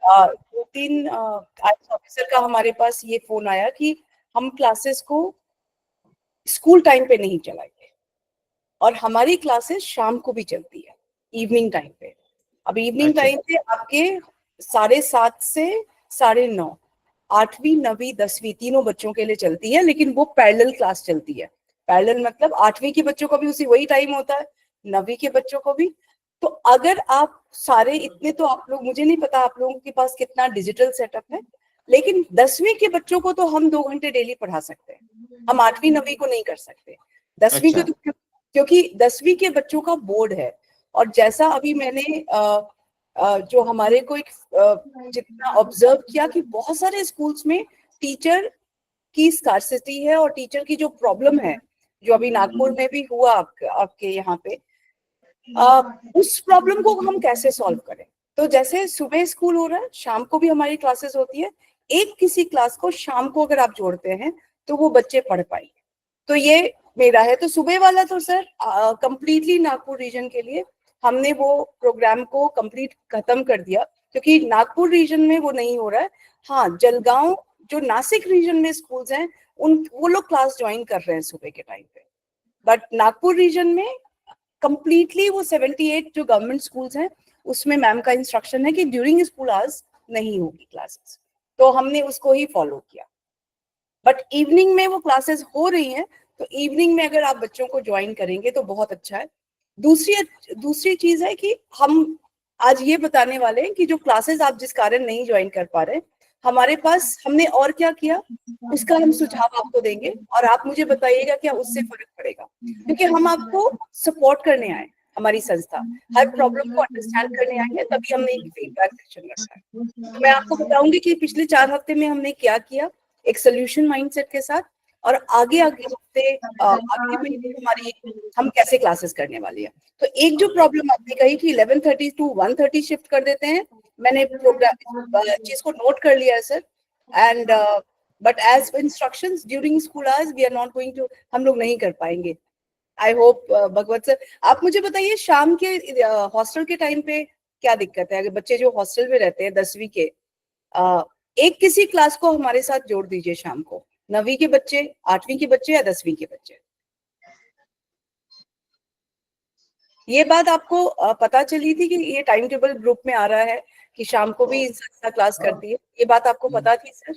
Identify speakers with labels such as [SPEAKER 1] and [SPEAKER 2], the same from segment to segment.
[SPEAKER 1] दो तीन IAS officer का हमारे पास ये फोन आया कि हम क्लासेस को स्कूल टाइम पे नहीं चलाएंगे, और हमारी क्लासेस शाम को भी चलती है, इवनिंग टाइम पे। अब इवनिंग टाइम पे आपके 7:30 से 9:30, 8वीं 9वीं 10वीं तीनों बच्चों के लिए चलती है, लेकिन वो पैरेलल क्लास चलती है। पैरेलल मतलब 8वीं के बच्चों का भी उसी वही टाइम होता है, 9वीं के बच्चों को भी। तो अगर आप सारे इतने, तो आप लोग, मुझे नहीं पता आप लोगों के पास कितना डिजिटल सेटअप है, लेकिन 10वीं के बच्चों को तो हम 2 घंटे डेली पढ़ा सकते हैं, हम 8वीं 9वीं को नहीं कर सकते। 10वीं को तो, क्योंकि 10वीं के बच्चों का बोर्ड है। और जैसा अभी मैंने जो हमारे को एक जितना ऑब्जर्व किया कि बहुत सारे स्कूल्स में टीचर की स्कार्सिटी है, और टीचर की जो प्रॉब्लम है, जो अभी नागपुर में भी हुआ आपके यहाँ पे, उस प्रॉब्लम को हम कैसे सॉल्व करें। तो जैसे सुबह स्कूल हो रहा है, शाम को भी हमारी क्लासेस होती है, एक किसी क्लास को शाम को अगर आप जोड़ते हैं तो वो बच्चे पढ़ पाएंगे। तो ये मेरा है। तो सुबह वाला तो सर कंप्लीटली नागपुर रीजन के लिए हमने वो प्रोग्राम को कंप्लीट खत्म कर दिया, क्योंकि नागपुर रीजन में वो नहीं हो रहा है। हाँ, जलगांव जो नासिक रीजन में स्कूल्स हैं, वो लोग क्लास ज्वाइन कर रहे हैं सुबह के टाइम पे, बट नागपुर रीजन में कंप्लीटली वो 78 जो गवर्नमेंट स्कूल्स हैं उसमें मैम का इंस्ट्रक्शन है कि ड्यूरिंग स्कूल आवर्स नहीं होगी क्लासेस, तो हमने उसको ही फॉलो किया। बट इवनिंग में वो क्लासेस हो रही हैं, तो इवनिंग में अगर आप बच्चों को ज्वाइन करेंगे तो बहुत अच्छा है। दूसरी चीज है कि हम आज ये बताने वाले हैं कि जो क्लासेस आप जिस कारण नहीं ज्वाइन कर पा रहे, हमारे पास हमने और क्या किया, उसका हम सुझाव आपको देंगे, और आप मुझे बताइएगा क्या उससे फर्क पड़ेगा, क्योंकि हम आपको सपोर्ट करने आए, हमारी संस्था हर प्रॉब्लम को अंडरस्टैंड करने आई है, तभी हमने एक फीडबैक सेशन रखा है। तो मैं आपको बताऊंगी कि पिछले 4 हफ्ते में हमने क्या किया एक सोल्यूशन माइंडसेट के साथ, और आगे हफ्ते अगले महीने हमारी हम कैसे क्लासेस करने वाली है। तो एक जो प्रॉब्लम आपने कही कि 11:30 to 1:30 शिफ्ट कर देते हैं, मैंने प्रोग्राम चीज को नोट कर लिया है sir. And but as instructions during school hours we are not going to, हम लोग नहीं कर पाएंगे। आई होप भगवत सर आप मुझे बताइए शाम के हॉस्टल के टाइम पे क्या दिक्कत है। अगर बच्चे जो हॉस्टल में रहते हैं 10वीं के, एक किसी क्लास को हमारे साथ जोड़ दीजिए शाम को, 9वीं के बच्चे, 8वीं के बच्चे या 10वीं के बच्चे। ये बात आपको पता चली थी कि ये टाइम टेबल ग्रुप में आ रहा है कि शाम को भी संस्था क्लास करती है, ये बात आपको पता थी सर?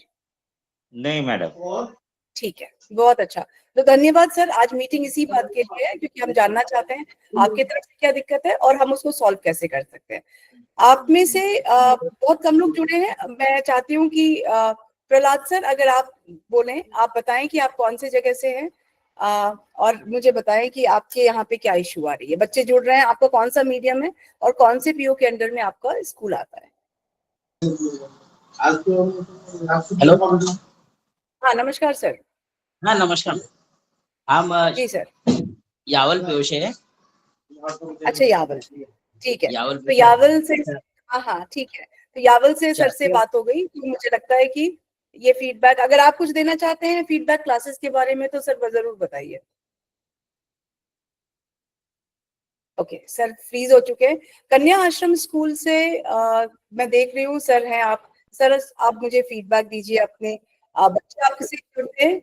[SPEAKER 2] नहीं मैडम।
[SPEAKER 1] ठीक है, बहुत अच्छा। तो धन्यवाद सर, आज मीटिंग इसी बात के लिए है, क्योंकि हम जानना चाहते हैं आपकी तरफ से क्या दिक्कत है और हम उसको सॉल्व कैसे कर सकते हैं। आप में से बहुत कम लोग जुड़े हैं, मैं चाहती हूँ कि प्रहलाद सर अगर आप बोलें, आप बताएं कि आप कौन से जगह से हैं, और मुझे बताएं कि आपके यहाँ पे क्या इशू आ रही है। बच्चे जुड़ रहे हैं, आपका कौन सा मीडियम है और कौन से पीओ के अंडर में आपका स्कूल आता है?
[SPEAKER 3] हेलो,
[SPEAKER 1] हाँ नमस्कार सर।
[SPEAKER 3] हाँ नमस्कार। हम
[SPEAKER 1] जी सर।
[SPEAKER 3] यावल पीओ से है।
[SPEAKER 1] अच्छा यावल, ठीक है।
[SPEAKER 3] यावल
[SPEAKER 1] तो यावल से, हाँ ठीक है, तो यावल से सर से बात हो गई। तो मुझे लगता है कि ये फीडबैक, अगर आप कुछ देना चाहते हैं फीडबैक क्लासेस के बारे में तो सर जरूर बताइए। ओके सर फ्रीज हो चुके हैं। कन्या आश्रम स्कूल से मैं देख रही हूँ सर हैं आप। सर आप मुझे फीडबैक दीजिए अपने बच्चे आपसे जुड़ते हैं,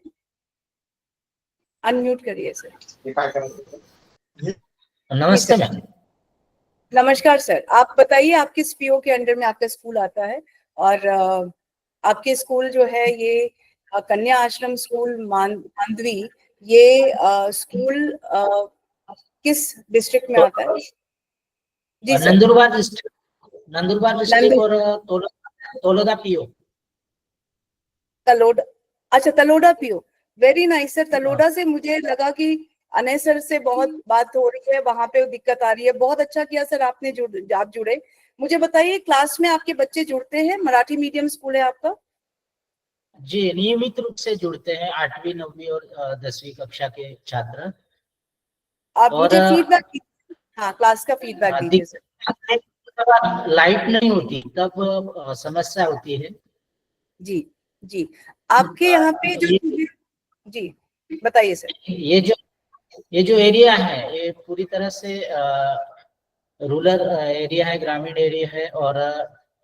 [SPEAKER 1] अनम्यूट करिए सर।
[SPEAKER 4] नमस्ते मैम।
[SPEAKER 1] नमस्कार सर, आप बताइए आप किस पीओ के अंडर में आपका स्कूल आता है, और आपके स्कूल जो है ये कन्या आश्रम स्कूल मांडवी, ये स्कूल किस डिस्ट्रिक्ट में आता है? जी सर।
[SPEAKER 4] नंदुरबार डिस्ट्रिक्ट और तोलोदा पीओ।
[SPEAKER 1] तलोड़ा, अच्छा तलोड़ा पीओ, वेरी नाइस सर। तलोड़ा से मुझे लगा कि अनय सर से बहुत बात हो रही है, वहां पे दिक्कत आ रही है। बहुत अच्छा किया सर आपने आप जुड़े। मुझे बताइए क्लास में आपके बच्चे जुड़ते हैं? मराठी मीडियम स्कूल है आपका?
[SPEAKER 4] जी नियमित रूप से जुड़ते हैं 8वीं 9वीं और 10वीं कक्षा के छात्र।
[SPEAKER 1] आप मुझे फीडबैक, हाँ क्लास का फीडबैक दीजिए सर।
[SPEAKER 4] लाइट नहीं होती तब समस्या होती है।
[SPEAKER 1] जी जी, आपके यहाँ पे जो, जी बताइए सर।
[SPEAKER 4] ये जो एरिया है ये पूरी तरह से रूरल एरिया है, ग्रामीण एरिया है, और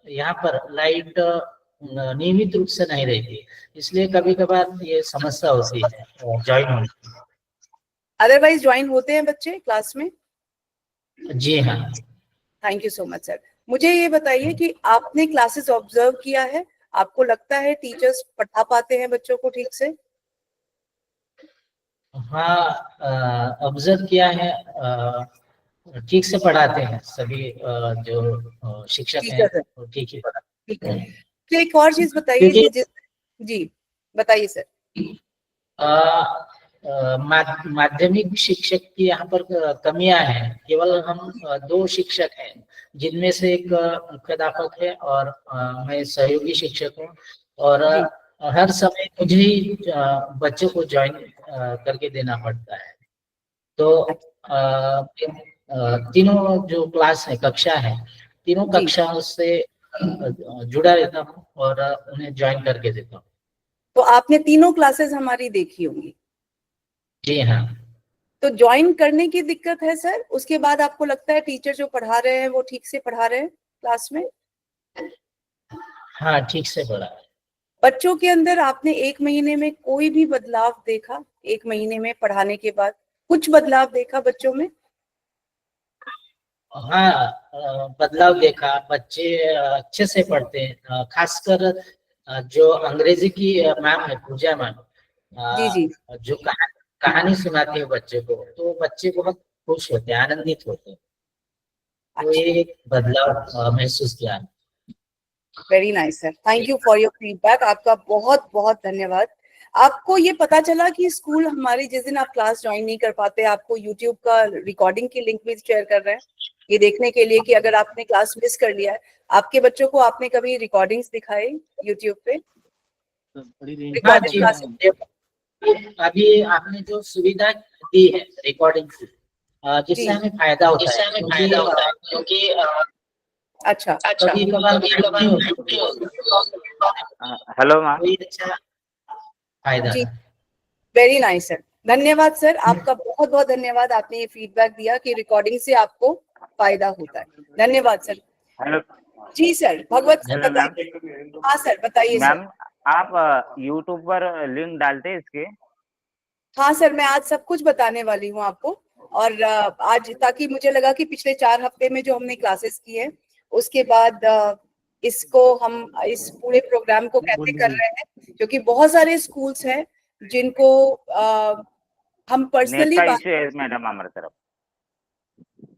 [SPEAKER 4] यहाँ पर लाइट नियमित रूप से नहीं रहती, इसलिए कभी कभार ये समस्या होती है ज्वाइन होने की।
[SPEAKER 1] अदरवाइज ज्वाइन होते हैं बच्चे क्लास में?
[SPEAKER 4] जी हाँ।
[SPEAKER 1] Thank you so much sir. मुझे ये बताइए कि आपने क्लासेस ऑब्जर्व किया है, आपको लगता है टीचर्स पढ़ा पाते हैं बच्चों को ठीक से?
[SPEAKER 4] हाँ, ऑब्जर्व किया है, ठीक से पढ़ाते हैं सभी जो शिक्षक हैं,
[SPEAKER 1] टीचर है,
[SPEAKER 4] वो ठीक ही पढ़ाते
[SPEAKER 1] ठीक है।
[SPEAKER 4] हैं।
[SPEAKER 1] तो एक और चीज बताइए
[SPEAKER 4] क्योंकि
[SPEAKER 1] कि जी बताइए सर।
[SPEAKER 4] माध्यमिक शिक्षक की यहाँ पर कमियां हैं। केवल हम 2 शिक्षक हैं, जिनमें से एक मुख्याध्यापक है और मैं सहयोगी शिक्षक हूँ, और
[SPEAKER 1] जी।
[SPEAKER 4] हर समय मुझे ही बच्चों को ज्वाइन करके देना पड़ता है। तो तीनों जो क्लास है, कक्षा है, तीनों
[SPEAKER 1] जी।
[SPEAKER 4] कक्षाओं से जुड़ा रहता हूँ और उन्हें ज्वाइन करके देता हूँ।
[SPEAKER 1] तो आपने तीनों क्लासेस हमारी देखी होंगी।
[SPEAKER 4] जी हाँ।
[SPEAKER 1] तो ज्वाइन करने की दिक्कत है सर, उसके बाद आपको लगता है टीचर जो पढ़ा रहे हैं वो ठीक से पढ़ा रहे हैं क्लास में?
[SPEAKER 4] हाँ, ठीक से पढ़ा है।
[SPEAKER 1] बच्चों के अंदर आपने 1 महीने में कोई भी बदलाव देखा? 1 महीने में पढ़ाने के बाद कुछ बदलाव देखा बच्चों में?
[SPEAKER 4] हाँ, बदलाव देखा। बच्चे अच्छे से पढ़ते हैं, खासकर जो अंग्रेजी की मैम है, पूजा मैम,
[SPEAKER 1] जी जी।
[SPEAKER 4] जो कहानी सुनाती है बच्चे को, तो बच्चे बहुत खुश होते हैं, आनंदित होते हैं। तो ये
[SPEAKER 1] अच्छा,
[SPEAKER 4] एक बदलाव महसूस किया है।
[SPEAKER 1] Very nice sir, thank you for your feedback. आपका बहुत बहुत धन्यवाद। आपको ये पता चला कि स्कूल हमारी, जिस दिन आप क्लास ज्वाइन नहीं कर पाते, आपको यूट्यूब का रिकॉर्डिंग की लिंक भी शेयर कर रहे हैं, ये देखने के लिए कि अगर आपने क्लास मिस कर लिया है, आपके बच्चों को आपने कभी रिकॉर्डिंग्स दिखाई यूट्यूब पे?
[SPEAKER 4] हाँ
[SPEAKER 1] रिकॉर्डिंग
[SPEAKER 4] जी,
[SPEAKER 1] क्लासेस?
[SPEAKER 4] अभी आपने जो सुविधा दी है रिकॉर्डिंग की, जिससे
[SPEAKER 1] जी।
[SPEAKER 4] हमें फायदा होता है, क्योंकि
[SPEAKER 1] अच्छा।
[SPEAKER 4] कभी कभार नहीं होती,
[SPEAKER 2] हेलो मैम।
[SPEAKER 4] कोई अच्छा फायदा
[SPEAKER 1] जी,
[SPEAKER 4] है।
[SPEAKER 1] वेरी नाइस सर, धन्यवाद सर, आपका बहुत बहुत धन्यवाद। आपने ये फीडबैक दिया कि रिकॉर्डिंग से आपको फायदा होता है। धन्यवाद सर।
[SPEAKER 2] हेलो
[SPEAKER 1] जी सर, भगवत सर
[SPEAKER 2] हेलो मैम।
[SPEAKER 1] बताइए। हाँ सर, बताइए सर।
[SPEAKER 2] मैम, आप यूट्यूब पर लिंक डालते हैं इसके?
[SPEAKER 1] हाँ सर, मैं आज सब कुछ बताने वाली हूँ आपको। और आज, ताकि मुझे लगा कि पिछले 4 हफ्ते में जो हमने क्लासेस की है, उसके बाद इसको हम इस पूरे प्रोग्राम को कैसे कर रहे हैं, क्योंकि बहुत सारे स्कूल्स हैं जिनको हम
[SPEAKER 2] नेट
[SPEAKER 1] पर्सनली
[SPEAKER 2] का
[SPEAKER 1] बात,
[SPEAKER 2] इश्यू है मैडम हमारे तरफ।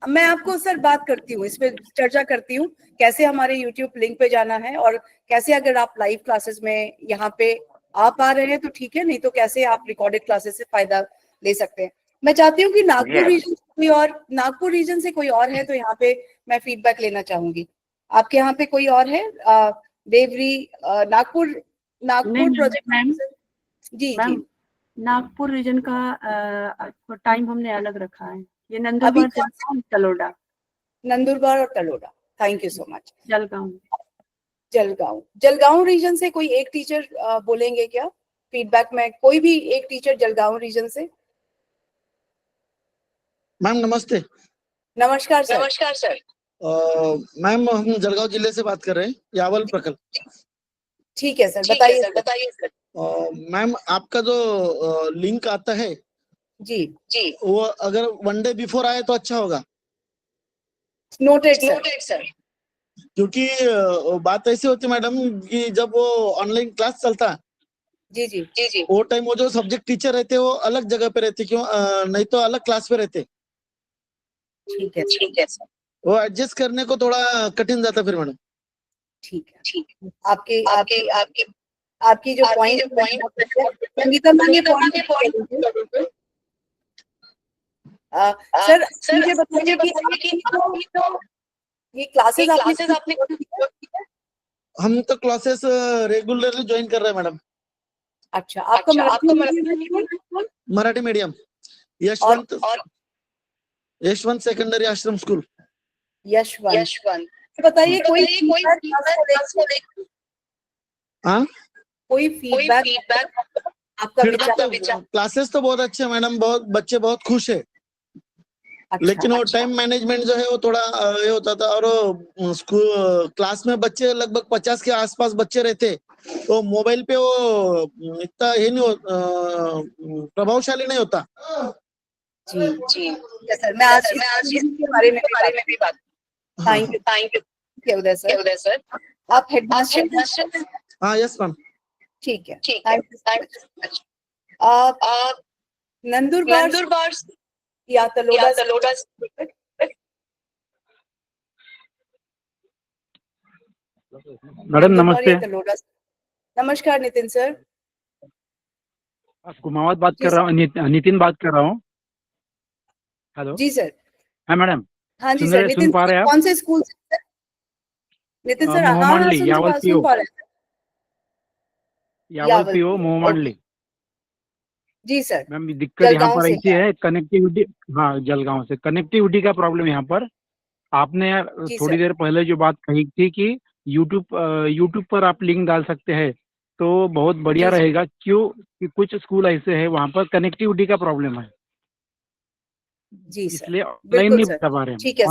[SPEAKER 1] मैं आपको सर बात करती हूँ, इस पे चर्चा करती हूँ कैसे हमारे यूट्यूब लिंक पे जाना है, और कैसे अगर आप लाइव क्लासेस में यहाँ पे आ पा रहे हैं तो ठीक है, नहीं तो कैसे आप रिकॉर्डेड क्लासेस से फायदा ले सकते हैं। मैं चाहती हूँ कि नागपुर रीजन से कोई और है तो यहाँ पे मैं फीडबैक लेना चाहूंगी। आपके यहाँ पे कोई और है? देवरी, नागपुर
[SPEAKER 5] नहीं
[SPEAKER 1] प्रोजेक्ट।
[SPEAKER 5] मैम,
[SPEAKER 1] जी
[SPEAKER 5] मैम
[SPEAKER 1] जी।
[SPEAKER 5] नागपुर रीजन का टाइम हमने अलग रखा है। ये
[SPEAKER 1] अभी
[SPEAKER 5] नंदुरबार, जलगांव, तलोड़ा,
[SPEAKER 1] नंदुरबार और Taloda. Thank you so much.
[SPEAKER 5] Jalgaon.
[SPEAKER 1] Jalgaon region से कोई एक टीचर बोलेंगे क्या फीडबैक में? कोई भी एक टीचर जलगांव रीजन से।
[SPEAKER 6] मैम नमस्ते।
[SPEAKER 1] नमस्कार सर।
[SPEAKER 7] नमस्कार सर।
[SPEAKER 6] मैम हम जलगांव जिले से बात कर रहे हैं, यावल प्रखंड।
[SPEAKER 1] ठीक है सर,
[SPEAKER 7] ठीक है
[SPEAKER 1] बताइए
[SPEAKER 7] सर, बताइए सर।
[SPEAKER 6] मैम आपका जो लिंक आता है
[SPEAKER 1] जी
[SPEAKER 7] जी,
[SPEAKER 6] वो अगर 1 डे बिफोर आए तो अच्छा होगा,
[SPEAKER 1] नोटेड सर।
[SPEAKER 7] Noted sir.
[SPEAKER 6] क्योंकि बात ऐसी होती मैडम कि जब वो ऑनलाइन क्लास चलता है,
[SPEAKER 1] जी जी।
[SPEAKER 7] जी जी,
[SPEAKER 6] वो टाइम वो जो सब्जेक्ट टीचर रहते हैं वो अलग जगह पे रहते, क्यों नहीं तो अलग क्लास पे रहते,
[SPEAKER 1] ठीक है सर।
[SPEAKER 7] ठीक है सर।
[SPEAKER 6] वो एडजस्ट करने को थोड़ा कठिन जाता फिर मैडम।
[SPEAKER 1] ठीक है।
[SPEAKER 7] ठीक।
[SPEAKER 1] आपके
[SPEAKER 7] आपके
[SPEAKER 1] आपकी
[SPEAKER 7] आपके
[SPEAKER 1] आपकी जो
[SPEAKER 7] आपकी
[SPEAKER 1] पॉइंट
[SPEAKER 7] जो पॉइंट
[SPEAKER 1] संगीता मैम, ये
[SPEAKER 7] पॉइंट
[SPEAKER 1] सर
[SPEAKER 7] सर
[SPEAKER 1] मुझे
[SPEAKER 7] मुझे
[SPEAKER 1] बताइए कि
[SPEAKER 7] बताइए कि
[SPEAKER 1] आपकी
[SPEAKER 7] आपकी तो
[SPEAKER 1] ये क्लासेस आपने
[SPEAKER 7] क्लासेस आपने
[SPEAKER 6] हम तो क्लासेस रेगुलरली ज्वाइन कर रहे हैं मैडम।
[SPEAKER 1] अच्छा, आपका
[SPEAKER 7] अच्छा,
[SPEAKER 1] मराठी
[SPEAKER 7] आपको
[SPEAKER 1] मीडियम
[SPEAKER 6] मराठी मीडियम,
[SPEAKER 1] और
[SPEAKER 6] यशवंत सेकेंडरी आश्रम स्कूल।
[SPEAKER 1] यशवंत।
[SPEAKER 7] यशवंत।
[SPEAKER 1] बताइए कोई
[SPEAKER 7] बताइए कोई
[SPEAKER 1] फीडबैक
[SPEAKER 7] क्लास को लेकर
[SPEAKER 6] हाँ,
[SPEAKER 1] कोई
[SPEAKER 7] कोई
[SPEAKER 1] फीडबैक
[SPEAKER 7] फीडबैक
[SPEAKER 1] आपका
[SPEAKER 6] फीडबैक
[SPEAKER 1] विचार?
[SPEAKER 6] तो क्लासेस तो बहुत अच्छे हैं मैडम, बहुत बच्चे बहुत खुश है।
[SPEAKER 1] अच्छा,
[SPEAKER 6] लेकिन वो टाइम मैनेजमेंट जो है वो थोड़ा ये होता था। और वो स्कूल क्लास में बच्चे लगभग 50 के आसपास बच्चे रहते, तो मोबाइल पे वो इतना ये नहीं प्रभावशाली नहीं होता।
[SPEAKER 1] जी
[SPEAKER 7] जी
[SPEAKER 1] ठीक है सर, मैं आज
[SPEAKER 7] मैं आज
[SPEAKER 1] इस
[SPEAKER 7] इसके
[SPEAKER 1] के बारे में
[SPEAKER 7] भी बात
[SPEAKER 1] thank you
[SPEAKER 7] thank you
[SPEAKER 1] Uday sir.
[SPEAKER 7] Uday sir.
[SPEAKER 1] आप हेडमास्टर हैं?
[SPEAKER 7] हेडमास्टर
[SPEAKER 6] हाँ, यस मैम।
[SPEAKER 1] ठीक है,
[SPEAKER 7] ठीक है,
[SPEAKER 1] thank you so much.
[SPEAKER 7] Much.
[SPEAKER 1] आप नंदुरबार
[SPEAKER 7] नंदुरबार
[SPEAKER 1] या तलोड़ा से-
[SPEAKER 7] तलोड़ा
[SPEAKER 8] मैडम
[SPEAKER 1] नंदुरबार
[SPEAKER 8] नमस्ते,
[SPEAKER 1] या तलोड़ा से- नमस्कार नितिन सर।
[SPEAKER 8] कुमावत बात
[SPEAKER 1] जी
[SPEAKER 8] कर रहा हूँ, नितिन बात कर रहा हूँ। हेलो,
[SPEAKER 1] जी सर।
[SPEAKER 8] हाँ मैडम,
[SPEAKER 1] हाँ जी
[SPEAKER 8] सुन
[SPEAKER 1] सर,
[SPEAKER 8] रहे,
[SPEAKER 1] नितिन
[SPEAKER 8] सुन पा
[SPEAKER 1] सर
[SPEAKER 8] रहे हैं
[SPEAKER 1] कौन से स्कूल से सर? नितिन सर, हाँ हाँ
[SPEAKER 8] मोहमांडली,
[SPEAKER 1] सुन
[SPEAKER 8] यावल पीओ,
[SPEAKER 1] पा रहे हैं sir.
[SPEAKER 8] Yawal PO
[SPEAKER 1] okay,
[SPEAKER 8] Mohmandli.
[SPEAKER 1] जी सर।
[SPEAKER 8] मैम दिक्कत यहाँ
[SPEAKER 1] जलगांव
[SPEAKER 8] पर
[SPEAKER 1] से
[SPEAKER 8] ऐसी है, कनेक्टिविटी, हाँ जलगांव से कनेक्टिविटी का प्रॉब्लम यहाँ पर। आपने
[SPEAKER 1] जी
[SPEAKER 8] थोड़ी
[SPEAKER 1] सर।
[SPEAKER 8] देर पहले जो बात कही थी कि यूट्यूब पर आप लिंक डाल सकते हैं, तो बहुत बढ़िया
[SPEAKER 1] जी सर।
[SPEAKER 8] रहेगा। क्यों कि कुछ स्कूल ऐसे हैं वहाँ पर कनेक्टिविटी का प्रॉब्लम है,
[SPEAKER 1] जी सर,
[SPEAKER 8] इसलिए ऑनलाइन
[SPEAKER 1] बिल्कुल
[SPEAKER 8] नहीं
[SPEAKER 1] सर।
[SPEAKER 8] बता पा रहे हैं,
[SPEAKER 1] ठीक है सर।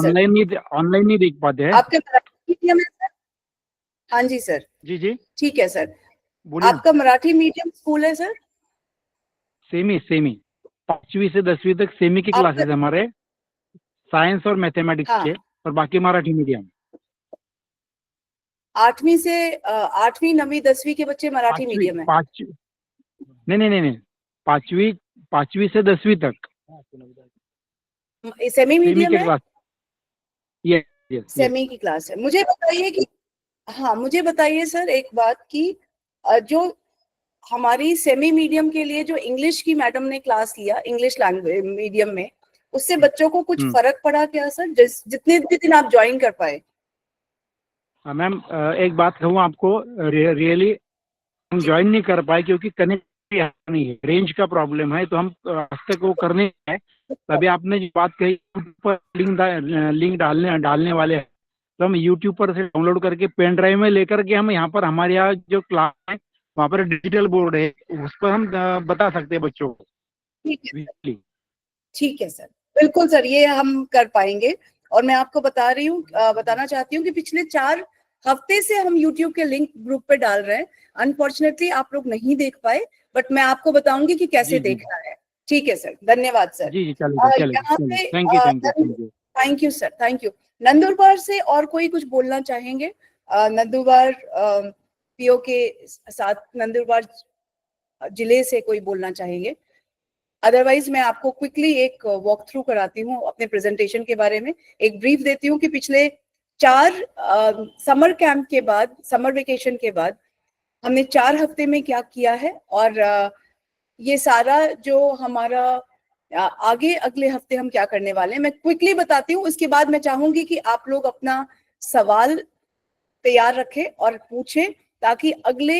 [SPEAKER 8] ऑनलाइन नहीं देख पाते हैं।
[SPEAKER 1] आपके मराठी मीडियम है सर? हाँ जी सर,
[SPEAKER 8] जी जी
[SPEAKER 1] ठीक है सर।
[SPEAKER 8] बोलिए ना।
[SPEAKER 1] आपका मराठी मीडियम स्कूल है सर?
[SPEAKER 8] सेमी 5वीं से 10वीं तक सेमी की
[SPEAKER 1] आपका-
[SPEAKER 8] क्लासेस हमारे, साइंस और मैथमेटिक्स
[SPEAKER 1] हाँ,
[SPEAKER 8] के, और बाकी मराठी मीडियम।
[SPEAKER 1] 8वीं से 8वीं 9वीं 10वीं के बच्चे मराठी मीडियम है?
[SPEAKER 8] नहीं, 5वीं से 10वीं तक
[SPEAKER 1] सेमी
[SPEAKER 8] सेमी
[SPEAKER 1] मीडियम
[SPEAKER 8] के
[SPEAKER 1] है?
[SPEAKER 8] क्लास। यस
[SPEAKER 1] सेमी की क्लास है। मुझे बताइए कि हाँ, मुझे बताइए सर एक बात कि जो हमारी सेमी मीडियम के लिए जो इंग्लिश की मैडम ने क्लास लिया इंग्लिश लैंग्वेज मीडियम में, उससे बच्चों को कुछ फर्क पड़ा क्या सर, जितने भी दिन आप ज्वाइन कर पाए?
[SPEAKER 8] हाँ मैम, एक बात कहूँ आपको, रियली हम ज्वाइन नहीं कर पाए क्योंकि कनेक्टिविटी नहीं है, रेंज का प्रॉब्लम है, तो हम आज तक वो करने हैं। तभी आपने जो बात कही यूट्यूब पर लिंक डालने वाले हैं, तो हम यूट्यूब पर से डाउनलोड करके पेन ड्राइव में लेकर के हम यहाँ पर, हमारे यहाँ जो क्लास है वहाँ पर डिजिटल बोर्ड है, उस पर हम बता सकते हैं बच्चों को।
[SPEAKER 1] ठीक है सर, बिल्कुल सर, ये हम कर पाएंगे। और मैं आपको बताना चाहती हूँ कि पिछले 4 हफ्ते से हम YouTube के लिंक ग्रुप पे डाल रहे हैं। अनफॉर्चुनेटली आप लोग नहीं देख पाए, बट मैं आपको बताऊंगी कि कैसे देखना है। ठीक है सर, धन्यवाद सर।
[SPEAKER 8] जी चलेगा,
[SPEAKER 1] यहाँ पे
[SPEAKER 8] thank you.
[SPEAKER 1] Thank you sir, thank you. Nandurbar से और कोई कुछ बोलना चाहेंगे? नंदुरबार पीओ के साथ नंदुरबार जिले से कोई बोलना चाहेंगे? अदरवाइज मैं आपको क्विकली एक वॉक थ्रू कराती हूँ अपने प्रेजेंटेशन के बारे में, एक ब्रीफ देती हूँ कि पिछले 4 समर कैंप के बाद, समर वेकेशन के बाद हमने 4 हफ्ते में क्या किया है, और ये सारा जो हमारा आगे अगले हफ्ते हम क्या करने वाले हैं मैं क्विकली बताती हूँ। उसके बाद मैं चाहूंगी कि आप लोग अपना सवाल तैयार रखें और पूछें, ताकि अगले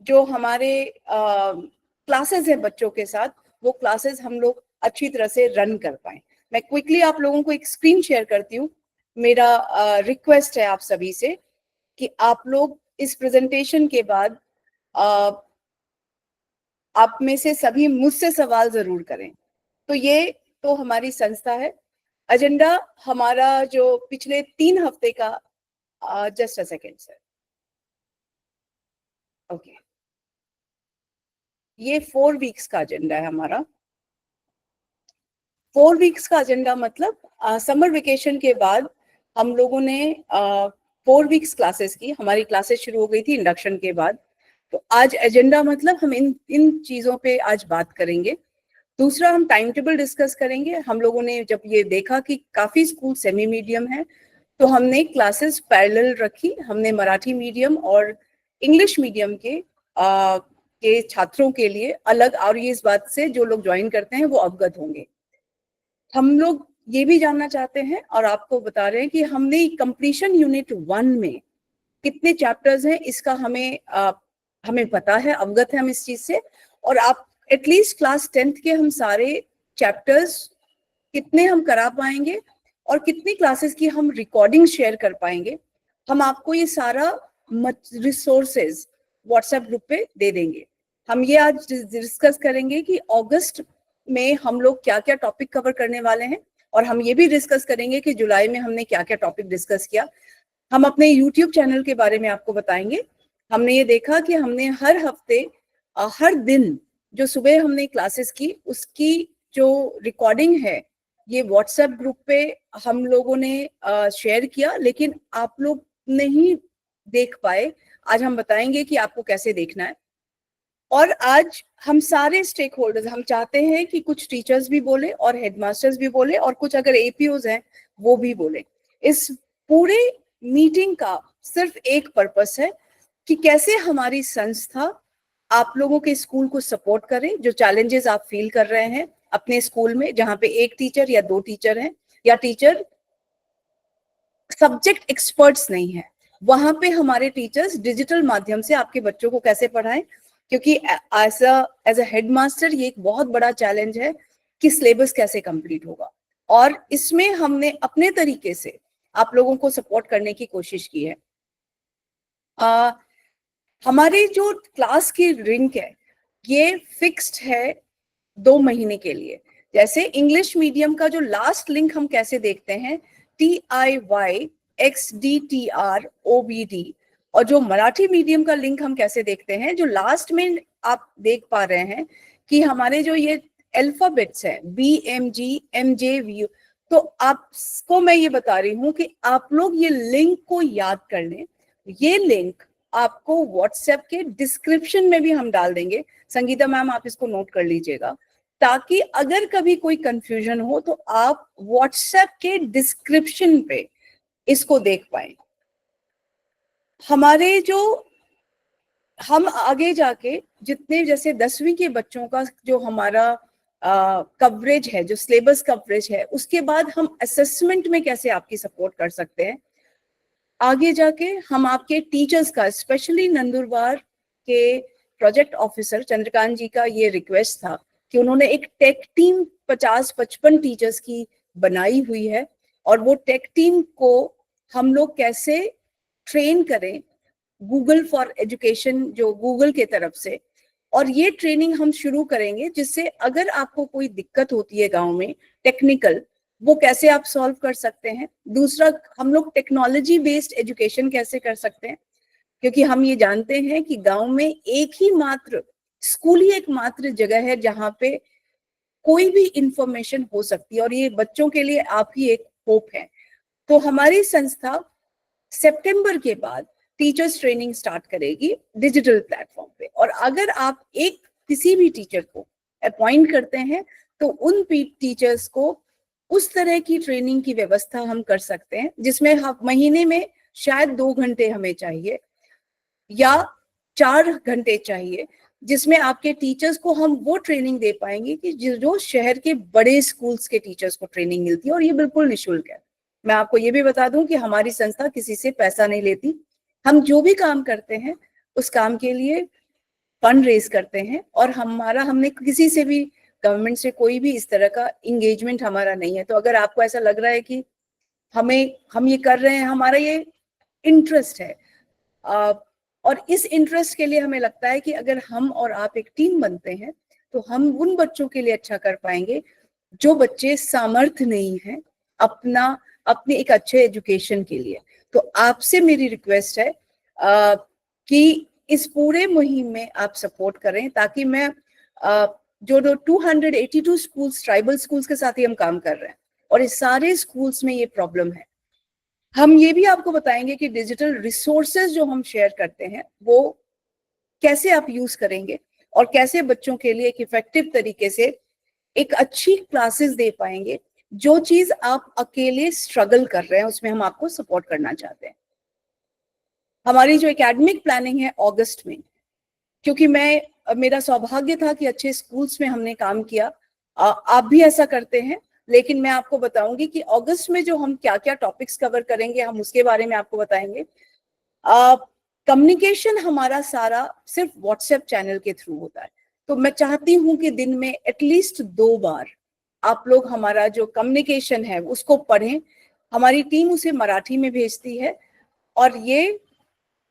[SPEAKER 1] जो हमारे क्लासेस हैं बच्चों के साथ, वो क्लासेस हम लोग अच्छी तरह से रन कर पाए। मैं क्विकली आप लोगों को एक स्क्रीन शेयर करती हूँ। मेरा रिक्वेस्ट है आप सभी से कि आप लोग इस प्रेजेंटेशन के बाद आप में से सभी मुझसे सवाल जरूर करें। तो ये तो हमारी संस्था है। एजेंडा हमारा जो पिछले 3 हफ्ते का, just a second sir, okay, ये 4 वीक्स का एजेंडा है हमारा। 4 वीक्स का एजेंडा मतलब समर वेकेशन के बाद हम लोगों ने 4 वीक्स क्लासेस की, हमारी क्लासेस शुरू हो गई थी इंडक्शन के बाद। तो आज एजेंडा मतलब हम इन चीजों पे आज बात करेंगे। दूसरा, हम टाइम टेबल डिस्कस करेंगे। हम लोगों ने जब ये देखा कि काफी स्कूल सेमी मीडियम है, तो हमने क्लासेस पैरेलल रखी। हमने मराठी मीडियम और इंग्लिश मीडियम के छात्रों के लिए अलग, और ये इस बात से जो लोग ज्वाइन करते हैं वो अवगत होंगे। हम लोग ये भी जानना चाहते हैं और आपको बता रहे हैं कि हमने कंप्लीशन यूनिट 1 में कितने चैप्टर्स हैं, इसका हमें पता है, अवगत है हम इस चीज से। और आप एटलीस्ट क्लास 10th के हम सारे चैप्टर्स कितने हम करा पाएंगे और कितनी क्लासेस की हम रिकॉर्डिंग शेयर कर पाएंगे, हम आपको ये सारा रिसोर्सेज व्हाट्सएप ग्रुप पे दे देंगे। हम ये आज डिस्कस करेंगे कि अगस्त में हम लोग क्या क्या टॉपिक कवर करने वाले हैं, और हम ये भी डिस्कस करेंगे कि जुलाई में हमने क्या क्या टॉपिक डिस्कस किया। हम अपने YouTube चैनल के बारे में आपको बताएंगे। हमने ये देखा कि हमने हर हफ्ते हर दिन जो सुबह हमने क्लासेस की उसकी जो रिकॉर्डिंग है ये व्हाट्सएप ग्रुप पे हम लोगों ने शेयर किया, लेकिन आप लोग नहीं देख पाए। आज हम बताएंगे कि आपको कैसे देखना है। और आज हम सारे स्टेक होल्डर्स, हम चाहते हैं कि कुछ टीचर्स भी बोले और हेडमास्टर्स भी बोले और कुछ अगर एपीओज हैं वो भी बोले। इस पूरे मीटिंग का सिर्फ एक पर्पस है कि कैसे हमारी संस्था आप लोगों के स्कूल को सपोर्ट करे। जो चैलेंजेस आप फील कर रहे हैं अपने स्कूल में, जहां पे एक टीचर या दो टीचर हैं या टीचर सब्जेक्ट एक्सपर्ट्स नहीं है, वहां पे हमारे टीचर्स डिजिटल माध्यम से आपके बच्चों को कैसे पढ़ाएं। क्योंकि एज अ हेडमास्टर ये एक बहुत बड़ा चैलेंज है कि सिलेबस कैसे कंप्लीट होगा, और इसमें हमने अपने तरीके से आप लोगों को सपोर्ट करने की कोशिश की है। हमारी जो क्लास की लिंक है ये फिक्स्ड है 2 महीने के लिए। जैसे इंग्लिश मीडियम का जो लास्ट लिंक हम कैसे देखते हैं, TIYXDTROBD, और जो मराठी मीडियम का लिंक हम कैसे देखते हैं, जो लास्ट में आप देख पा रहे हैं कि हमारे जो ये अल्फाबेट्स है BMGMJV, तो आपको मैं ये बता रही हूँ कि आप लोग ये लिंक को याद कर लें। ये लिंक आपको व्हाट्सएप के डिस्क्रिप्शन में भी हम डाल देंगे। संगीता मैम आप इसको नोट कर लीजिएगा, ताकि अगर कभी कोई कंफ्यूजन हो तो आप व्हाट्सएप के डिस्क्रिप्शन पे इसको देख पाए। हमारे जो हम आगे जाके जितने जैसे 10वीं के बच्चों का जो हमारा कवरेज है, जो सिलेबस कवरेज है, उसके बाद हम असेसमेंट में कैसे आपकी सपोर्ट कर सकते हैं। आगे जाके हम आपके टीचर्स का, स्पेशली नंदुरबार के प्रोजेक्ट ऑफिसर चंद्रकांत जी का ये रिक्वेस्ट था कि उन्होंने एक टेक टीम 50-55 टीचर्स की बनाई हुई है, और वो टेक टीम को हम लोग कैसे ट्रेन करें गूगल फॉर एजुकेशन, जो गूगल के तरफ से, और ये ट्रेनिंग हम शुरू करेंगे जिससे अगर आपको कोई दिक्कत होती है गांव में टेक्निकल, वो कैसे आप सॉल्व कर सकते हैं। दूसरा, हम लोग टेक्नोलॉजी बेस्ड एजुकेशन कैसे कर सकते हैं, क्योंकि हम ये जानते हैं कि गांव में एक ही मात्र स्कूल ही एकमात्र जगह है जहां पे कोई भी इंफॉर्मेशन हो सकती है, और ये बच्चों के लिए आप ही एक होप है। तो हमारी संस्था सितंबर के बाद टीचर्स ट्रेनिंग स्टार्ट करेगी डिजिटल प्लेटफॉर्म पे, और अगर आप किसी भी टीचर को अपॉइंट करते हैं तो उन टीचर्स को उस तरह की ट्रेनिंग की व्यवस्था हम कर सकते हैं जिसमें हम महीने में शायद 2 घंटे हमें चाहिए या 4 घंटे चाहिए, जिसमें आपके टीचर्स को हम वो ट्रेनिंग दे पाएंगे कि जो शहर के बड़े स्कूल्स के टीचर्स को ट्रेनिंग मिलती है, और ये बिल्कुल निःशुल्क है। मैं आपको ये भी बता दूं कि हमारी संस्था किसी से पैसा नहीं लेती। हम जो भी काम करते हैं उस काम के लिए फंड रेज करते हैं, और हमने किसी से भी, गवर्नमेंट से कोई भी इस तरह का इंगेजमेंट हमारा नहीं है। तो अगर आपको ऐसा लग रहा है कि हम ये कर रहे हैं, हमारा ये इंटरेस्ट है, और इस इंटरेस्ट के लिए हमें लगता है कि अगर हम और आप एक टीम बनते हैं तो हम उन बच्चों के लिए अच्छा कर पाएंगे जो बच्चे सामर्थ्य नहीं है अपने एक अच्छे एजुकेशन के लिए। तो आपसे मेरी रिक्वेस्ट है कि इस पूरे मुहिम में आप सपोर्ट करें, ताकि मैं जो 282 स्कूल्स, ट्राइबल स्कूल्स के साथ ही हम काम कर रहे हैं, और इस सारे स्कूल्स में ये प्रॉब्लम है। हम ये भी आपको बताएंगे कि डिजिटल रिसोर्सेज जो हम शेयर करते हैं वो कैसे आप यूज करेंगे, और कैसे बच्चों के लिए एक इफेक्टिव तरीके से एक अच्छी क्लासेस दे पाएंगे। जो चीज आप अकेले स्ट्रगल कर रहे हैं उसमें हम आपको सपोर्ट करना चाहते हैं। हमारी जो एकेडमिक प्लानिंग है अगस्त में, क्योंकि मेरा सौभाग्य था कि अच्छे स्कूल्स में हमने काम किया, आप भी ऐसा करते हैं, लेकिन मैं आपको बताऊंगी कि अगस्त में जो हम क्या क्या टॉपिक्स कवर करेंगे हम उसके बारे में आपको बताएंगे। कम्युनिकेशन हमारा सारा सिर्फ व्हाट्सएप चैनल के थ्रू होता है, तो मैं चाहती हूँ कि दिन में एटलीस्ट 2 बार आप लोग हमारा जो कम्युनिकेशन है उसको पढ़ें। हमारी टीम उसे मराठी में भेजती है, और ये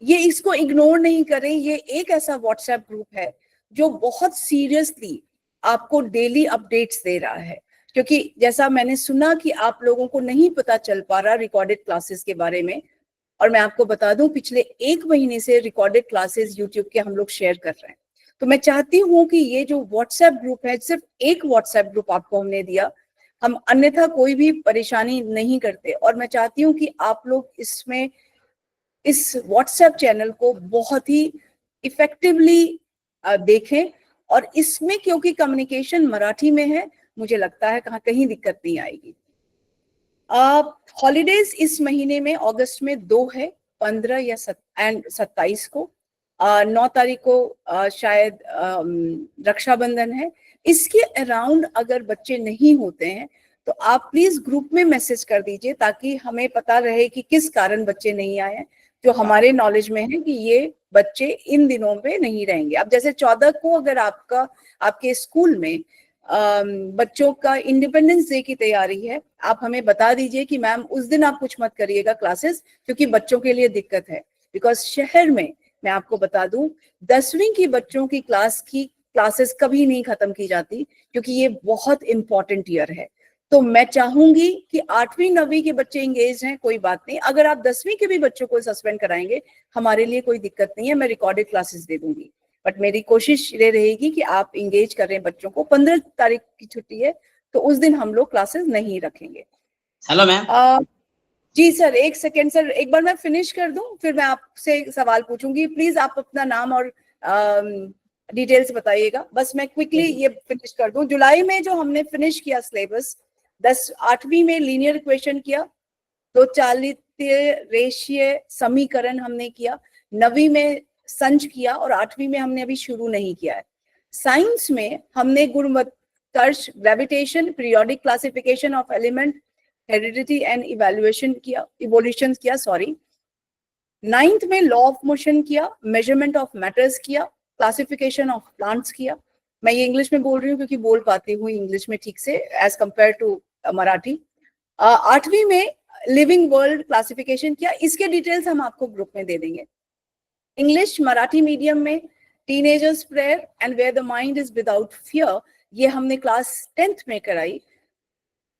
[SPEAKER 1] इसको इग्नोर नहीं करें। ये एक ऐसा व्हाट्सएप ग्रुप है जो बहुत सीरियसली आपको डेली अपडेट्स दे रहा है, क्योंकि जैसा मैंने सुना कि आप लोगों को नहीं पता चल पा रहा रिकॉर्डेड क्लासेस के बारे में, और मैं आपको बता दूं पिछले 1 महीने से रिकॉर्डेड क्लासेस यूट्यूब के हम लोग शेयर कर रहे हैं। तो मैं चाहती हूँ कि ये जो व्हाट्सएप ग्रुप है, सिर्फ एक व्हाट्सएप ग्रुप आपको हमने दिया, हम अन्यथा कोई भी परेशानी नहीं करते, और मैं चाहती हूँ कि आप लोग इसमें इस व्हाट्सएप चैनल को बहुत ही इफेक्टिवली देखें, और इसमें क्योंकि कम्युनिकेशन मराठी में है, मुझे लगता है कहीं दिक्कत नहीं आएगी। हॉलीडेज इस महीने में अगस्त में 2 है, 15 या 27 को, 9 तारीख को शायद रक्षाबंधन है। इसके अराउंड अगर बच्चे नहीं होते हैं तो आप प्लीज ग्रुप में मैसेज कर दीजिए, ताकि हमें पता रहे कि किस कारण बच्चे नहीं आए हैं। जो हमारे नॉलेज में है कि ये बच्चे इन दिनों पे नहीं रहेंगे। अब जैसे 14 को अगर आपके स्कूल में बच्चों का इंडिपेंडेंस डे की तैयारी है, आप हमें बता दीजिए कि मैम उस दिन आप कुछ मत करिएगा क्लासेस, क्योंकि बच्चों के लिए दिक्कत है। बिकॉज शहर में मैं आपको बता दूं 10वीं की बच्चों की क्लासेस कभी नहीं खत्म की जाती, क्योंकि ये बहुत इंपॉर्टेंट ईयर है। तो मैं चाहूंगी कि 8वीं 9वीं के बच्चे इंगेज हैं, कोई बात नहीं। अगर आप 10वीं के भी बच्चों को सस्पेंड कराएंगे, हमारे लिए कोई दिक्कत नहीं है, मैं रिकॉर्डेड क्लासेस दे दूंगी। बट मेरी कोशिश ये रहेगी कि आप इंगेज कर रहे हैं बच्चों को। 15 तारीख की छुट्टी है, तो उस दिन हम लोग क्लासेस नहीं रखेंगे।
[SPEAKER 3] Hello ma'am.
[SPEAKER 1] जी सर, 1 सेकेंड सर, एक बार मैं फिनिश कर दूं, फिर मैं आपसे सवाल पूछूंगी। प्लीज आप अपना नाम और डिटेल्स बताइएगा। बस मैं क्विकली ये फिनिश कर दूं। जुलाई में जो हमने फिनिश किया सिलेबस, 8वीं में लीनियर इक्वेशन किया, 2 चालितीय रेखीय समीकरण हमने किया, 9वीं में संच किया, और 8वीं में हमने अभी शुरू नहीं किया है। साइंस में हमने गुणवत्तांश, gravitation, periodic classification of element, heredity and evolution किया। 9th में लॉ ऑफ मोशन किया, मेजरमेंट ऑफ मैटर्स किया, क्लासिफिकेशन ऑफ प्लांट्स किया। मैं ये इंग्लिश में बोल रही हूँ क्योंकि बोल पाती हूँ इंग्लिश में ठीक से एज कंपेयर टू मराठी। 8वीं में लिविंग वर्ल्ड क्लासिफिकेशन किया। इसके डिटेल्स हम आपको ग्रुप में दे देंगे। इंग्लिश मराठी मीडियम में teenagers prayer and where the mind is without fear, ये हमने क्लास 10th में कराई।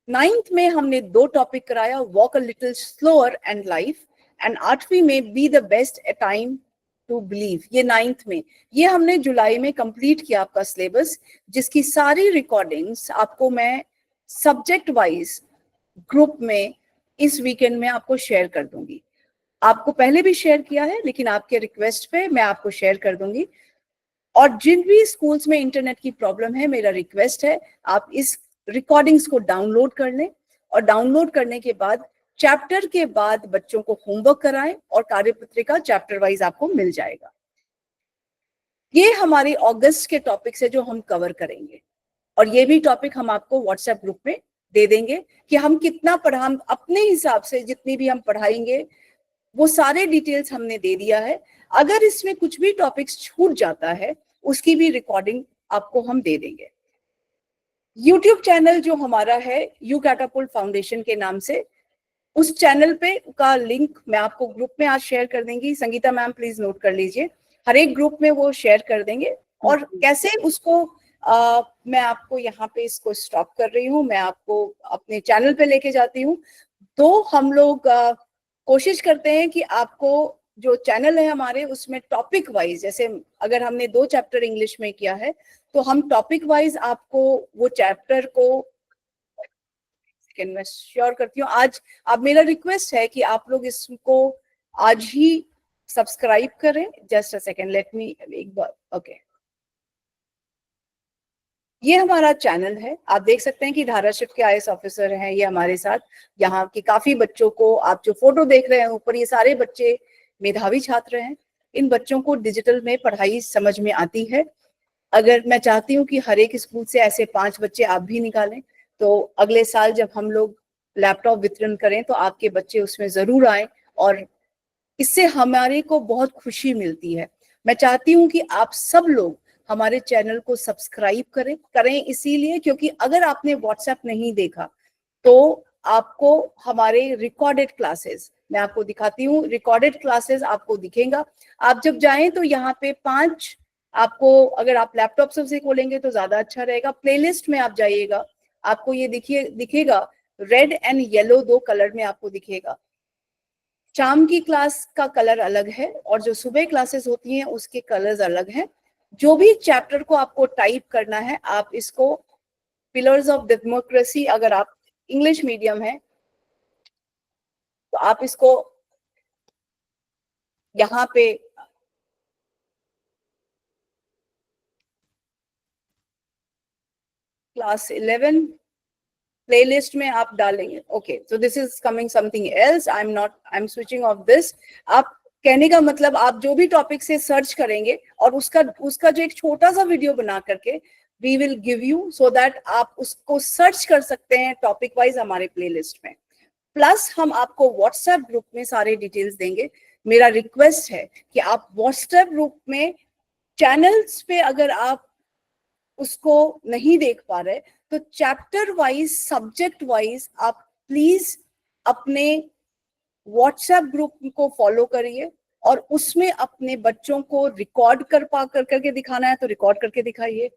[SPEAKER 1] 9th में हमने 2 टॉपिक कराया, walk a little slower and life, and 8वीं में be the best a time to believe, ये 9th में। ये हमने जुलाई में कंप्लीट किया आपका सिलेबस, जिसकी सारी रिकॉर्डिंग्स आपको मैं सब्जेक्ट वाइज ग्रुप में इस वीकेंड में आपको शेयर कर दूंगी। आपको पहले भी शेयर किया है, लेकिन आपके रिक्वेस्ट पे मैं आपको शेयर कर दूंगी। और जिन भी स्कूल्स में इंटरनेट की प्रॉब्लम है, मेरा रिक्वेस्ट है आप इस रिकॉर्डिंग्स को डाउनलोड कर लें, और डाउनलोड करने के बाद चैप्टर के बाद बच्चों को होमवर्क कराएं, और कार्यपत्रिका चैप्टर वाइज आपको मिल जाएगा। ये हमारे अगस्त के टॉपिक्स है जो हम कवर करेंगे, और ये भी टॉपिक हम आपको व्हाट्सएप ग्रुप में दे देंगे कि हम कितना पढ़ा, हम अपने हिसाब से जितनी भी हम पढ़ाएंगे वो सारे डिटेल्स हमने दे दिया है। अगर इसमें कुछ भी टॉपिक्स छूट जाता है, उसकी भी रिकॉर्डिंग आपको हम दे देंगे। यूट्यूब चैनल जो हमारा है यू कैटापुल्ट फाउंडेशन के नाम से, उस चैनल पे का लिंक मैं आपको ग्रुप में आज शेयर कर देंगी। संगीता मैम प्लीज नोट कर लीजिए, हर एक ग्रुप में वो शेयर कर देंगे। और कैसे उसको मैं आपको यहाँ पे इसको स्टॉप कर रही हूँ, मैं आपको अपने चैनल पे लेके जाती हूँ। तो हम लोग कोशिश करते हैं कि आपको जो चैनल है हमारे, उसमें टॉपिक वाइज, जैसे अगर हमने 2 चैप्टर इंग्लिश में किया है, तो हम टॉपिक वाइज आपको वो चैप्टर को मैं श्योर करती हूँ। आज अब मेरा रिक्वेस्ट है कि आप लोग इसको आज ही सब्सक्राइब करें। Just a second, let me एक बार, ओके। ये हमारा चैनल है, आप देख सकते हैं कि धाराशिव के IAS ऑफिसर हैं ये हमारे साथ। यहाँ के काफी बच्चों को, आप जो फोटो देख रहे हैं ऊपर, ये सारे बच्चे मेधावी छात्र हैं। इन बच्चों को डिजिटल में पढ़ाई समझ में आती है। अगर मैं चाहती हूँ कि हर एक स्कूल से ऐसे 5 बच्चे आप भी निकालें, तो अगले साल जब हम लोग लैपटॉप वितरण करें तो आपके बच्चे उसमें जरूर आए, और इससे हमारे को बहुत खुशी मिलती है। मैं चाहती हूँ कि आप सब लोग हमारे चैनल को सब्सक्राइब करें इसीलिए क्योंकि अगर आपने व्हाट्सएप नहीं देखा तो आपको हमारे रिकॉर्डेड क्लासेस, मैं आपको दिखाती हूँ, रिकॉर्डेड क्लासेस आपको दिखेगा। आप जब जाएं तो यहाँ पे 5 आपको अगर आप लैपटॉप से खोलेंगे तो ज्यादा अच्छा रहेगा। प्लेलिस्ट में आप जाइएगा, आपको ये दिखेगा रेड एंड येलो 2 कलर में आपको दिखेगा। शाम की क्लास का कलर अलग है और जो सुबह क्लासेस होती हैं उसके कलर्स अलग हैं। जो भी चैप्टर को आपको टाइप करना है, आप इसको पिलर्स ऑफ डेमोक्रेसी, अगर आप इंग्लिश मीडियम है तो आप इसको यहाँ पे क्लास 11 प्लेलिस्ट में आप डालेंगे। Okay, so this is coming something else, I am switching off this. आप कहने का मतलब आप जो भी टॉपिक से सर्च करेंगे और उसका जो एक छोटा सा वीडियो बना करके we will give you, so that आप उसको सर्च कर सकते हैं टॉपिक वाइज हमारे प्लेलिस्ट में। प्लस हम आपको व्हाट्सएप ग्रुप में सारे डिटेल्स देंगे। मेरा रिक्वेस्ट है कि आप व्हाट्सएप ग्रुप में चैनल्स पे अगर आप उसको नहीं देख पा रहे तो चैप्टर वाइज, सब्जेक्ट वाइज आप प्लीज अपने व्हाट्सएप ग्रुप को फॉलो करिए और उसमें अपने बच्चों को रिकॉर्ड करके दिखाना है तो रिकॉर्ड करके दिखाइए।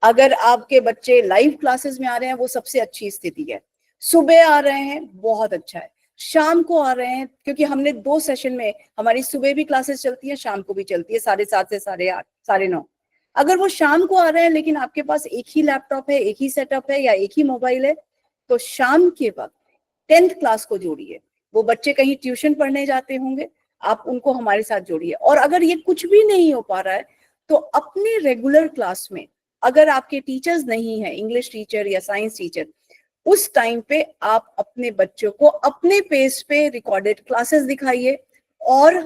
[SPEAKER 1] अगर आपके बच्चे लाइव क्लासेस में आ रहे हैं वो सबसे अच्छी स्थिति है, सुबह आ रहे हैं बहुत अच्छा है, शाम को आ रहे हैं, क्योंकि हमने 2 सेशन में हमारी सुबह भी क्लासेस चलती है, शाम को भी चलती है 7:30 से 8:30, 9:30। अगर वो शाम को आ रहे हैं लेकिन आपके पास एक ही लैपटॉप है, एक ही सेटअप है या एक ही मोबाइल है, तो शाम के वक्त 10th क्लास को जोड़िए। वो बच्चे कहीं ट्यूशन पढ़ने जाते होंगे, आप उनको हमारे साथ जोड़िए। और अगर ये कुछ भी नहीं हो पा रहा है तो अपने रेगुलर क्लास में अगर आपके टीचर्स नहीं है, इंग्लिश टीचर या साइंस टीचर, उस टाइम पे आप अपने बच्चों को अपने पेस पे रिकॉर्डेड क्लासेस दिखाइए। और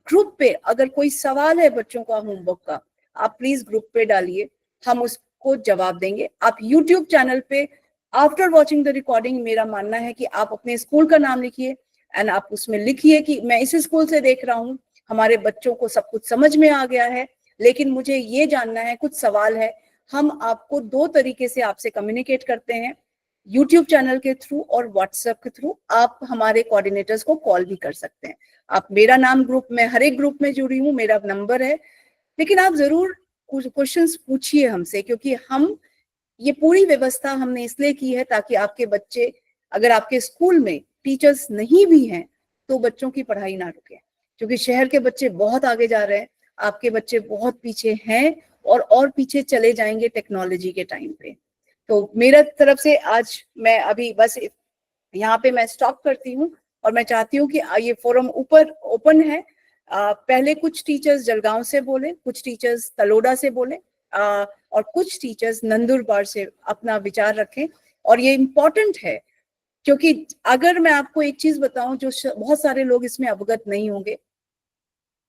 [SPEAKER 1] ग्रुप पे अगर कोई सवाल है बच्चों का होमवर्क का, आप प्लीज ग्रुप पे डालिए, हम उसको जवाब देंगे। आप यूट्यूब चैनल पे आफ्टर वॉचिंग द रिकॉर्डिंग, मेरा मानना है कि आप अपने स्कूल का नाम लिखिए एंड आप उसमें लिखिए कि मैं इस स्कूल से देख रहा हूँ, हमारे बच्चों को सब कुछ समझ में आ गया है, लेकिन मुझे ये जानना है, कुछ सवाल है। हम आपको 2 तरीके से आपसे कम्युनिकेट करते हैं, यूट्यूब चैनल के थ्रू और व्हाट्सएप के थ्रू। आप हमारे कोऑर्डिनेटर्स को कॉल भी कर सकते हैं। आप, मेरा नाम ग्रुप में, हर एक ग्रुप में जुड़ी हूँ, मेरा नंबर है, लेकिन आप जरूर कुछ क्वेश्चंस पूछिए हमसे, क्योंकि हम ये पूरी व्यवस्था हमने इसलिए की है ताकि आपके बच्चे, अगर आपके स्कूल में टीचर्स नहीं भी हैं तो बच्चों की पढ़ाई ना रुके, क्योंकि शहर के बच्चे बहुत आगे जा रहे हैं, आपके बच्चे बहुत पीछे हैं और पीछे चले जाएंगे टेक्नोलॉजी के टाइम पे। तो मेरा तरफ से आज मैं अभी बस यहाँ पे मैं स्टॉप करती हूँ और मैं चाहती हूँ कि ये फोरम ऊपर ओपन है। पहले कुछ टीचर्स जलगांव से बोले, कुछ टीचर्स तलोड़ा से बोले और कुछ टीचर्स नंदुरबार से अपना विचार रखें। और ये इम्पोर्टेंट है क्योंकि अगर मैं आपको एक चीज बताऊं जो बहुत सारे लोग इसमें अवगत नहीं होंगे,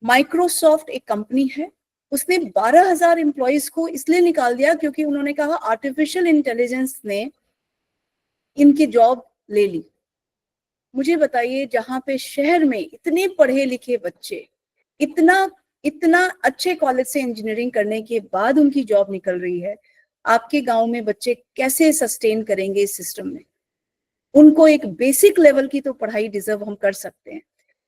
[SPEAKER 1] माइक्रोसॉफ्ट एक कंपनी है, उसने 12,000 एम्प्लॉइज को इसलिए निकाल दिया क्योंकि उन्होंने कहा आर्टिफिशियल इंटेलिजेंस ने इनकी जॉब ले ली। मुझे बताइए, जहां पे शहर में इतने पढ़े लिखे बच्चे इतना अच्छे कॉलेज से इंजीनियरिंग करने के बाद उनकी जॉब निकल रही है, आपके गांव में बच्चे कैसे सस्टेन करेंगे इस सिस्टम में? उनको एक बेसिक लेवल की तो पढ़ाई डिजर्व हम कर सकते हैं,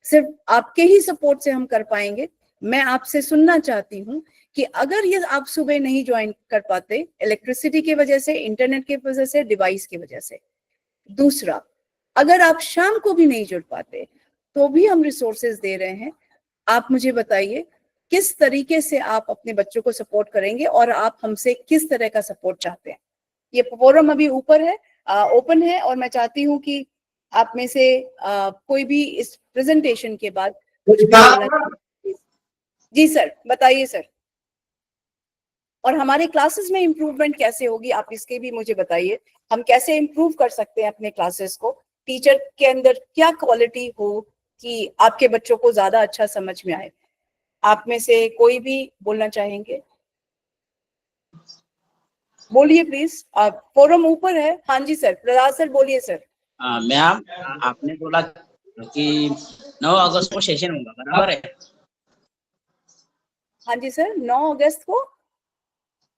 [SPEAKER 1] सिर्फ आपके ही सपोर्ट से हम कर पाएंगे। मैं आपसे सुनना चाहती हूँ कि अगर ये आप सुबह नहीं ज्वाइन कर पाते, इलेक्ट्रिसिटी की वजह से, इंटरनेट की वजह से, डिवाइस की वजह से, दूसरा अगर आप शाम को भी नहीं जुड़ पाते तो भी हम रिसोर्सेज दे रहे हैं। आप मुझे बताइए किस तरीके से आप अपने बच्चों को सपोर्ट करेंगे और आप हमसे किस तरह का सपोर्ट चाहते हैं। ये फोरम अभी ऊपर है, ओपन है, और मैं चाहती हूँ कि आप में से कोई भी इस प्रेजेंटेशन के बाद कुछ भी बोलना। जी सर, बताइए सर। और हमारे क्लासेस में इम्प्रूवमेंट कैसे होगी, आप इसके भी मुझे बताइए। हम कैसे इम्प्रूव कर सकते हैं अपने क्लासेस को, टीचर के अंदर क्या क्वालिटी हो कि आपके बच्चों को ज्यादा अच्छा समझ में आए। आप में से कोई भी बोलना चाहेंगे? बोलिए प्लीज, फोरम ऊपर है। हाँ जी सर, प्रहलाद सर बोलिए सर।
[SPEAKER 3] मैम, आपने बोला कि 9 अगस्त को सेशन होगा, बराबर है?
[SPEAKER 1] हाँ जी सर, 9 अगस्त को।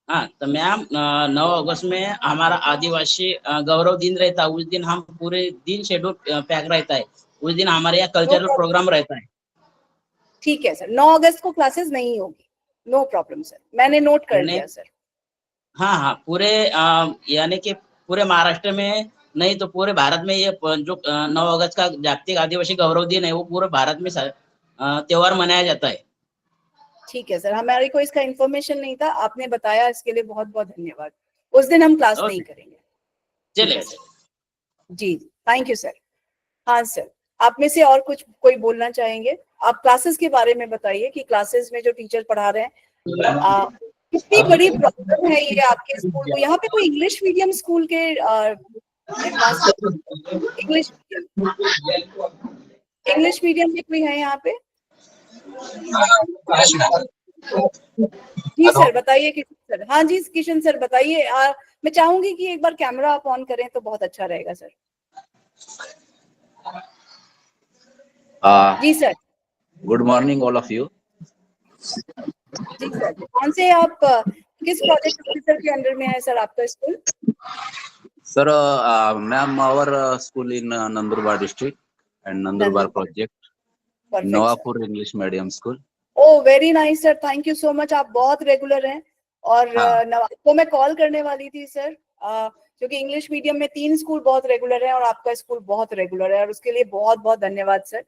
[SPEAKER 3] हाँ, तो मैम 9 अगस्त में हमारा आदिवासी गौरव दिन रहता है। उस दिन हम पूरे दिन शेड्यूल पैक रहता है। उस दिन हमारे यहाँ कल्चरल प्रोग्राम रहता है।
[SPEAKER 1] ठीक है सर, 9 अगस्त को क्लासेस नहीं होगी। नो प्रॉब्लम सर, मैंने नोट कर
[SPEAKER 3] हमने-
[SPEAKER 1] लिया सर।
[SPEAKER 3] हाँ हाँ, पूरे यानी कि पूरे महाराष्ट्र में नहीं तो पूरे भारत में ये जो 9 अगस्त का जागतिक आदिवासी गौरव दिन है वो पूरे भारत में त्योहार मनाया जाता है।
[SPEAKER 1] ठीक है सर, हमारे को इसका इंफॉर्मेशन नहीं था, आपने बताया, इसके लिए बहुत बहुत धन्यवाद। उस दिन हम क्लास
[SPEAKER 3] Okay.
[SPEAKER 1] नहीं करेंगे।
[SPEAKER 3] चलिए
[SPEAKER 1] ठीक है जी, थैंक यू सर। हाँ सर, आप में से और कुछ कोई बोलना चाहेंगे? आप क्लासेस के बारे में बताइए कि क्लासेस में जो टीचर पढ़ा रहे हैं, कितनी बड़ी प्रॉब्लम है ये आपके स्कूल को। यहाँ पे कोई इंग्लिश मीडियम स्कूल के हेडमास्टर, इंग्लिश मीडियम में कोई है यहाँ पे? जी सर बताइए किशन सर। हाँ जी किशन सर बताइए। मैं चाहूंगी कि एक बार कैमरा आप ऑन करें तो बहुत अच्छा रहेगा सर। जी sir.
[SPEAKER 9] Good morning all of you.
[SPEAKER 1] जी सर, कौन से आप किस प्रोजेक्ट ऑफिसर के अंडर में है सर आपका school?
[SPEAKER 9] Sir ma'am our school in Nandurbar district and Nandurbar project Navapur English medium school.
[SPEAKER 1] Oh very nice sir, thank you so much, आप बहुत रेगुलर हैं। और आपको मैं कॉल करने वाली थी सर, क्योंकि इंग्लिश मीडियम में 3 स्कूल बहुत रेगुलर है और आपका स्कूल बहुत रेगुलर है, और उसके लिए बहुत बहुत धन्यवाद सर।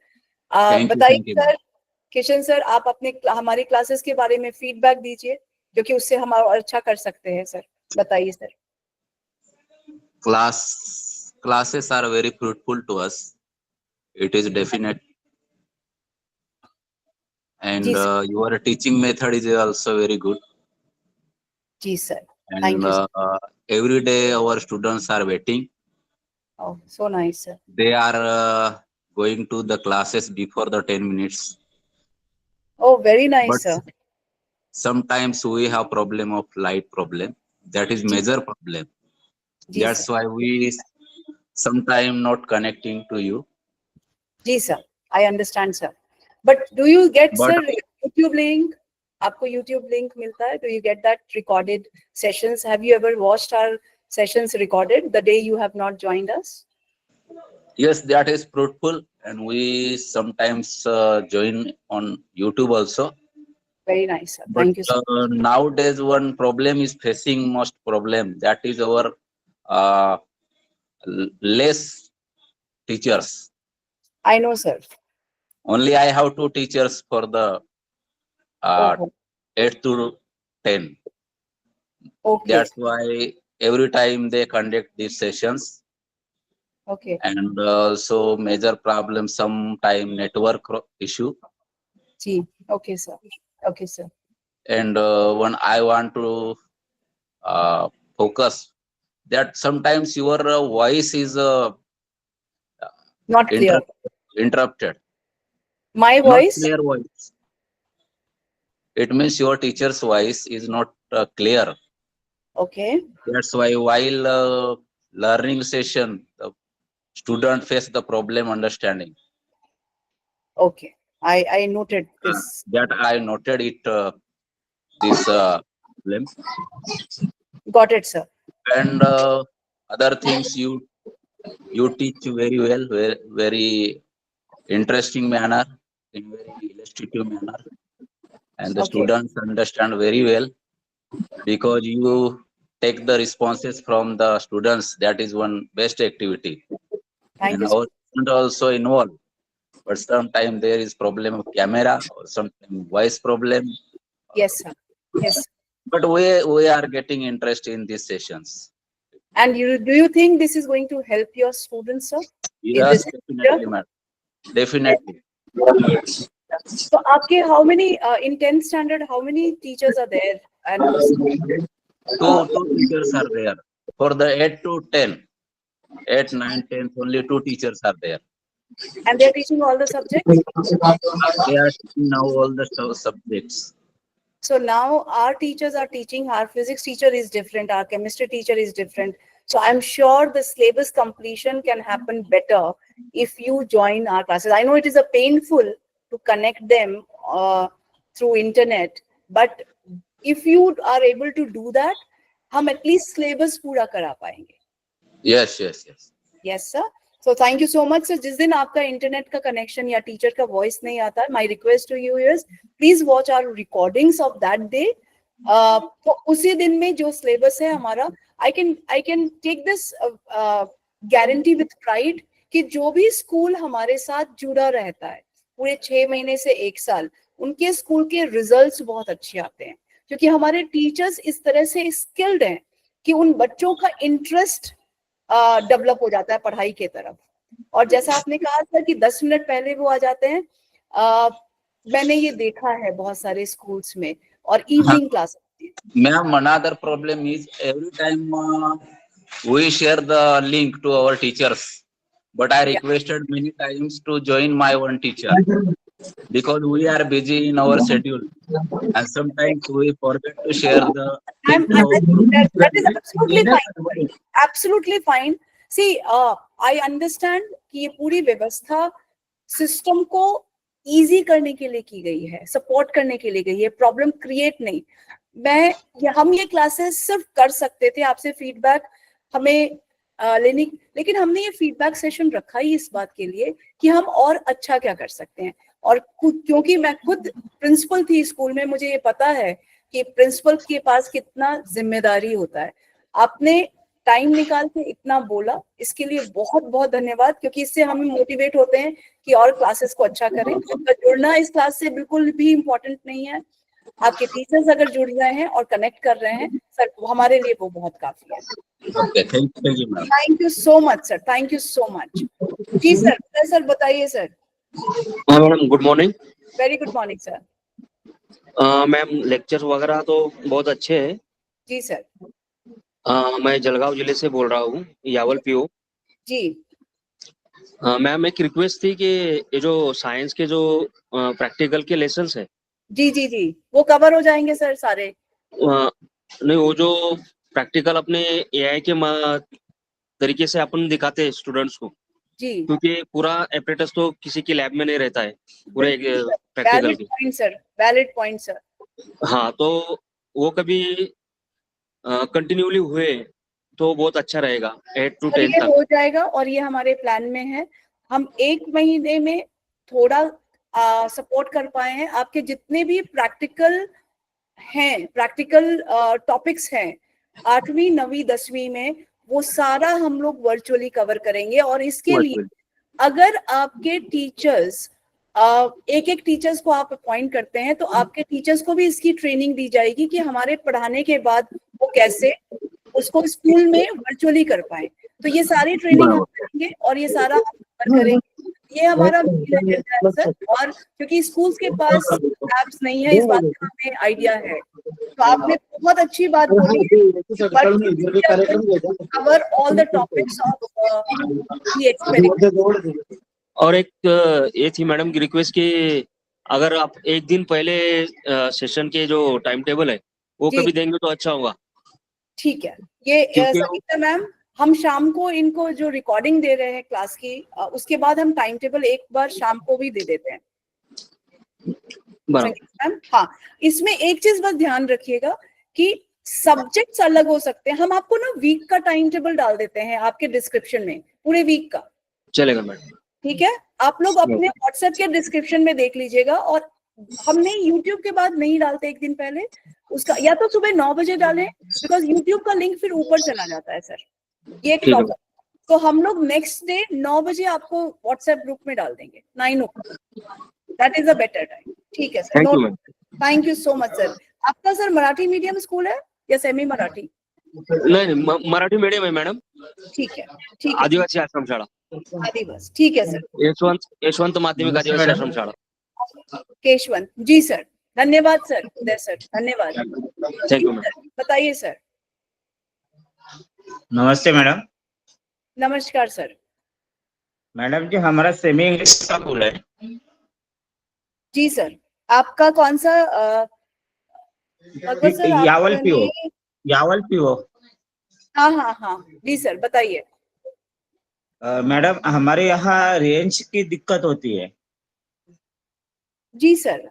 [SPEAKER 1] बताइए सर, किशन सर आप अपने हमारी क्लासेस के बारे में फीडबैक दीजिए, क्योंकि उससे हम और अच्छा कर सकते हैं सर। बताइए sir.
[SPEAKER 9] Classes are very fruitful to us. It is definite, and your teaching method is also very good.
[SPEAKER 1] जी sir,
[SPEAKER 9] And
[SPEAKER 1] thank you sir.
[SPEAKER 9] Every day our students are waiting.
[SPEAKER 1] Oh, so nice sir.
[SPEAKER 9] They are going to the classes before the 10 minutes.
[SPEAKER 1] Oh, very nice
[SPEAKER 9] But
[SPEAKER 1] sir.
[SPEAKER 9] sometimes we have problem of light problem. That is major problem.
[SPEAKER 1] जी
[SPEAKER 9] That's
[SPEAKER 1] sir.
[SPEAKER 9] why we sometime not connecting to you.
[SPEAKER 1] जी sir, I understand sir. But do you get
[SPEAKER 9] But-
[SPEAKER 1] sir YouTube link? आपको YouTube link मिलता है? Do you get that recorded sessions? Have you ever watched our sessions recorded the day you have not joined us?
[SPEAKER 9] Yes, that is fruitful, and we sometimes join on YouTube also.
[SPEAKER 1] Very nice sir.
[SPEAKER 9] But
[SPEAKER 1] Thank you sir.
[SPEAKER 9] nowadays one problem is facing most problem, that is our less teachers.
[SPEAKER 1] I know sir.
[SPEAKER 9] Only I have 2 teachers for the
[SPEAKER 1] Oh,
[SPEAKER 9] 8 to 10.
[SPEAKER 1] okay.
[SPEAKER 9] That's why every time they conduct these sessions.
[SPEAKER 1] Okay.
[SPEAKER 9] And also major problem, sometime network issue.
[SPEAKER 1] Ji, okay sir. Okay sir.
[SPEAKER 9] And when I want to focus, that sometimes your voice is
[SPEAKER 1] Not clear.
[SPEAKER 9] interrupted.
[SPEAKER 1] My
[SPEAKER 9] Not
[SPEAKER 1] voice?
[SPEAKER 9] clear voice. It means your teacher's voice is not clear.
[SPEAKER 1] Okay.
[SPEAKER 9] That's why while learning session, the student face the problem understanding.
[SPEAKER 1] Okay. I noted this.
[SPEAKER 9] That I noted it, this problem.
[SPEAKER 1] Got it sir.
[SPEAKER 9] And other things you teach very well, very interesting manner, in very illustrative manner, and the
[SPEAKER 1] Okay.
[SPEAKER 9] students understand very well, because you take the responses from the students. That is one best activity.
[SPEAKER 1] Thank
[SPEAKER 9] And
[SPEAKER 1] you sir.
[SPEAKER 9] our students also involved, but sometimes there is problem of camera or sometimes voice problem.
[SPEAKER 1] Yes sir. Yes.
[SPEAKER 9] But we are getting interest in these sessions.
[SPEAKER 1] And do you think this is going to help your students sir?
[SPEAKER 9] Yes, definitely, madam. Definitely.
[SPEAKER 1] So आपके how many in 10th standard how many teachers are there? And
[SPEAKER 9] Two teachers are there. For the 8 to 10, 8, 9, 10, only 2 teachers are there.
[SPEAKER 1] and they're teaching all the subjects?
[SPEAKER 9] They are teaching now all the subjects.
[SPEAKER 1] So now our teachers are teaching, our physics teacher is different, our chemistry teacher is different. So I'm sure the syllabus completion can happen better if you join our classes. I know it is a painful to connect them through internet, but if you are able to do that, हम at least syllabus पूरा करा पाएंगे.
[SPEAKER 9] Yes, yes, yes.
[SPEAKER 1] Yes, sir. So thank you so much sir. जिस दिन आपका internet का connection या teacher का वॉइस नहीं आता, my request to you is please watch our recordings of that day. तो उसी दिन में जो सिलेबस है हमारा, I can take this guarantee with pride कि जो भी स्कूल हमारे साथ जुड़ा रहता है पूरे 6 महीने से 1 साल, उनके स्कूल के रिजल्ट्स बहुत अच्छे आते हैं, क्योंकि हमारे टीचर्स इस तरह से स्किल्ड हैं कि उन बच्चों का इंटरेस्ट डेवलप हो जाता है पढ़ाई के तरफ। और जैसा आपने कहा था कि 10 मिनट पहले वो आ जाते हैं, मैंने ये देखा है बहुत सारे स्कूल्स में, और evening class.
[SPEAKER 9] Ma'am, another problem is every time we share the link to our teachers, but I requested many times to join my one teacher because we are busy in our schedule, and sometimes we forget to share the.
[SPEAKER 1] That is absolutely fine. Absolutely fine. See, I understand कि ये पूरी व्यवस्था system को easy करने के लिए की गई है, सपोर्ट करने के लिए गई है, प्रॉब्लम क्रिएट नहीं। हम ये क्लासेस सिर्फ कर सकते थे आपसे फीडबैक हमें लेने, लेकिन हमने ये फीडबैक सेशन रखा ही इस बात के लिए कि हम और अच्छा क्या कर सकते हैं। और क्योंकि मैं खुद प्रिंसिपल थी स्कूल में, मुझे ये पता है कि प्रिंसिपल के पास कितना जिम्मेदारी होता है। आपने टाइम निकाल के इतना बोला, इसके लिए बहुत बहुत धन्यवाद, क्योंकि इससे हम मोटिवेट होते हैं कि और क्लासेस को अच्छा करें। तो जुड़ना इस क्लास से बिल्कुल भी इम्पोर्टेंट नहीं है, आपके टीचर्स अगर जुड़ रहे हैं और कनेक्ट कर रहे हैं सर, हमारे लिए वो बहुत काफी है।
[SPEAKER 9] Okay, thank you, ma'am.
[SPEAKER 1] Thank you so much sir, thank you so much. जी सर बताइए सर।
[SPEAKER 10] हाँ madam, good morning.
[SPEAKER 1] Very good morning sir.
[SPEAKER 10] Ma'am, lecture वगैरह तो बहुत अच्छे हैं।
[SPEAKER 1] जी सर।
[SPEAKER 10] मैं जलगांव जिले से बोल रहा हूँ, यावल पीओ
[SPEAKER 1] जी।
[SPEAKER 10] मैम, एक रिक्वेस्ट थी कि ये जो साइंस के जो प्रैक्टिकल के लेसन्स है,
[SPEAKER 1] जी वो कवर हो जाएंगे सर सारे।
[SPEAKER 10] नहीं, वो जो प्रैक्टिकल अपने एआई के तरीके से अपन दिखाते हैं स्टूडेंट्स को
[SPEAKER 1] जी,
[SPEAKER 10] क्योंकि पूरा एपरेटस तो किसी की लैब में नहीं रहता है पूरे प्रैक्टिकल
[SPEAKER 1] वैलिड
[SPEAKER 10] की।
[SPEAKER 1] Point sir, valid point sir.
[SPEAKER 10] हाँ, तो वो कभी कंटिन्यूली हुए तो बहुत अच्छा रहेगा 8 to 10
[SPEAKER 1] ये
[SPEAKER 10] तक।
[SPEAKER 1] हो जाएगा और ये हमारे प्लान में है। हम 1 महीने में थोड़ा सपोर्ट कर पाए हैं। आपके जितने भी प्रैक्टिकल हैं, प्रैक्टिकल टॉपिक्स हैं 8वीं 9वीं 10वीं में, वो सारा हम लोग वर्चुअली कवर करेंगे। और इसके लिए अगर आपके टीचर्स एक टीचर्स को आप अपॉइंट करते हैं तो आपके टीचर्स को भी इसकी ट्रेनिंग दी जाएगी कि हमारे पढ़ाने के बाद वो कैसे उसको स्कूल में वर्चुअली कर पाए। तो ये सारी ट्रेनिंग हम करेंगे और ये सारा हम कवर करेंगे। ये हमारा मेन एजेंडा है सर। और क्योंकि स्कूल्स के पास लैब्स नहीं है, इस बात का हमें आइडिया है। तो आपने बहुत अच्छी बात बोली है, cover all the topics of the experiment.
[SPEAKER 10] और एक ये थी मैडम की रिक्वेस्ट कि अगर आप एक दिन पहले सेशन के जो टाइम टेबल है वो कभी देंगे तो अच्छा होगा।
[SPEAKER 1] ठीक है, ये संगीता मैम, हम शाम को इनको जो रिकॉर्डिंग दे रहे हैं क्लास की, उसके बाद हम टाइम टेबल एक बार शाम को भी दे देते हैं संगीता मैम। हाँ, इसमें एक चीज बस ध्यान रखिएगा कि सब्जेक्ट्स अलग हो सकते हैं। हम आपको ना वीक का टाइम टेबल डाल देते हैं आपके डिस्क्रिप्शन में, पूरे वीक का।
[SPEAKER 10] चलेगा मैडम,
[SPEAKER 1] ठीक है, आप लोग अपने व्हाट्सएप के डिस्क्रिप्शन में देख लीजिएगा। और हमने यूट्यूब के बाद नहीं डालते एक दिन पहले उसका, या तो सुबह 9 बजे डालें, बिकॉज यूट्यूब का लिंक फिर ऊपर चला जाता है सर, ये प्रॉब्लम। तो हम लोग नेक्स्ट डे 9 बजे आपको व्हाट्सएप ग्रुप में डाल देंगे 9 o'clock। That is a better time. ठीक है sir, thank you so much sir. आपका सर मराठी मीडियम स्कूल है या सेमी मराठी?
[SPEAKER 10] नहीं, मराठी मीडियम है मैडम।
[SPEAKER 1] ठीक है, ठीक है,
[SPEAKER 10] आदिवासी आश्रम शाळा,
[SPEAKER 1] आदिवासी। ठीक है सर,
[SPEAKER 10] यशवंत माध्यमिक आदिवासी आश्रम शाळा,
[SPEAKER 1] केशवंत। जी सर, धन्यवाद सर, उदय सर, धन्यवाद।
[SPEAKER 10] Thank you ma'am.
[SPEAKER 1] बताइए सर।
[SPEAKER 2] नमस्ते मैडम।
[SPEAKER 1] नमस्कार सर।
[SPEAKER 2] मैडम जी, हमारा सेमी इंग्लिश का स्कूल है।
[SPEAKER 1] जी सर, आपका कौन सा sir?
[SPEAKER 2] Yawal PO, Yawal PO.
[SPEAKER 1] हाँ, जी सर, बताइए।
[SPEAKER 2] मैडम, हमारे यहाँ रेंज की दिक्कत होती है।
[SPEAKER 1] जी सर,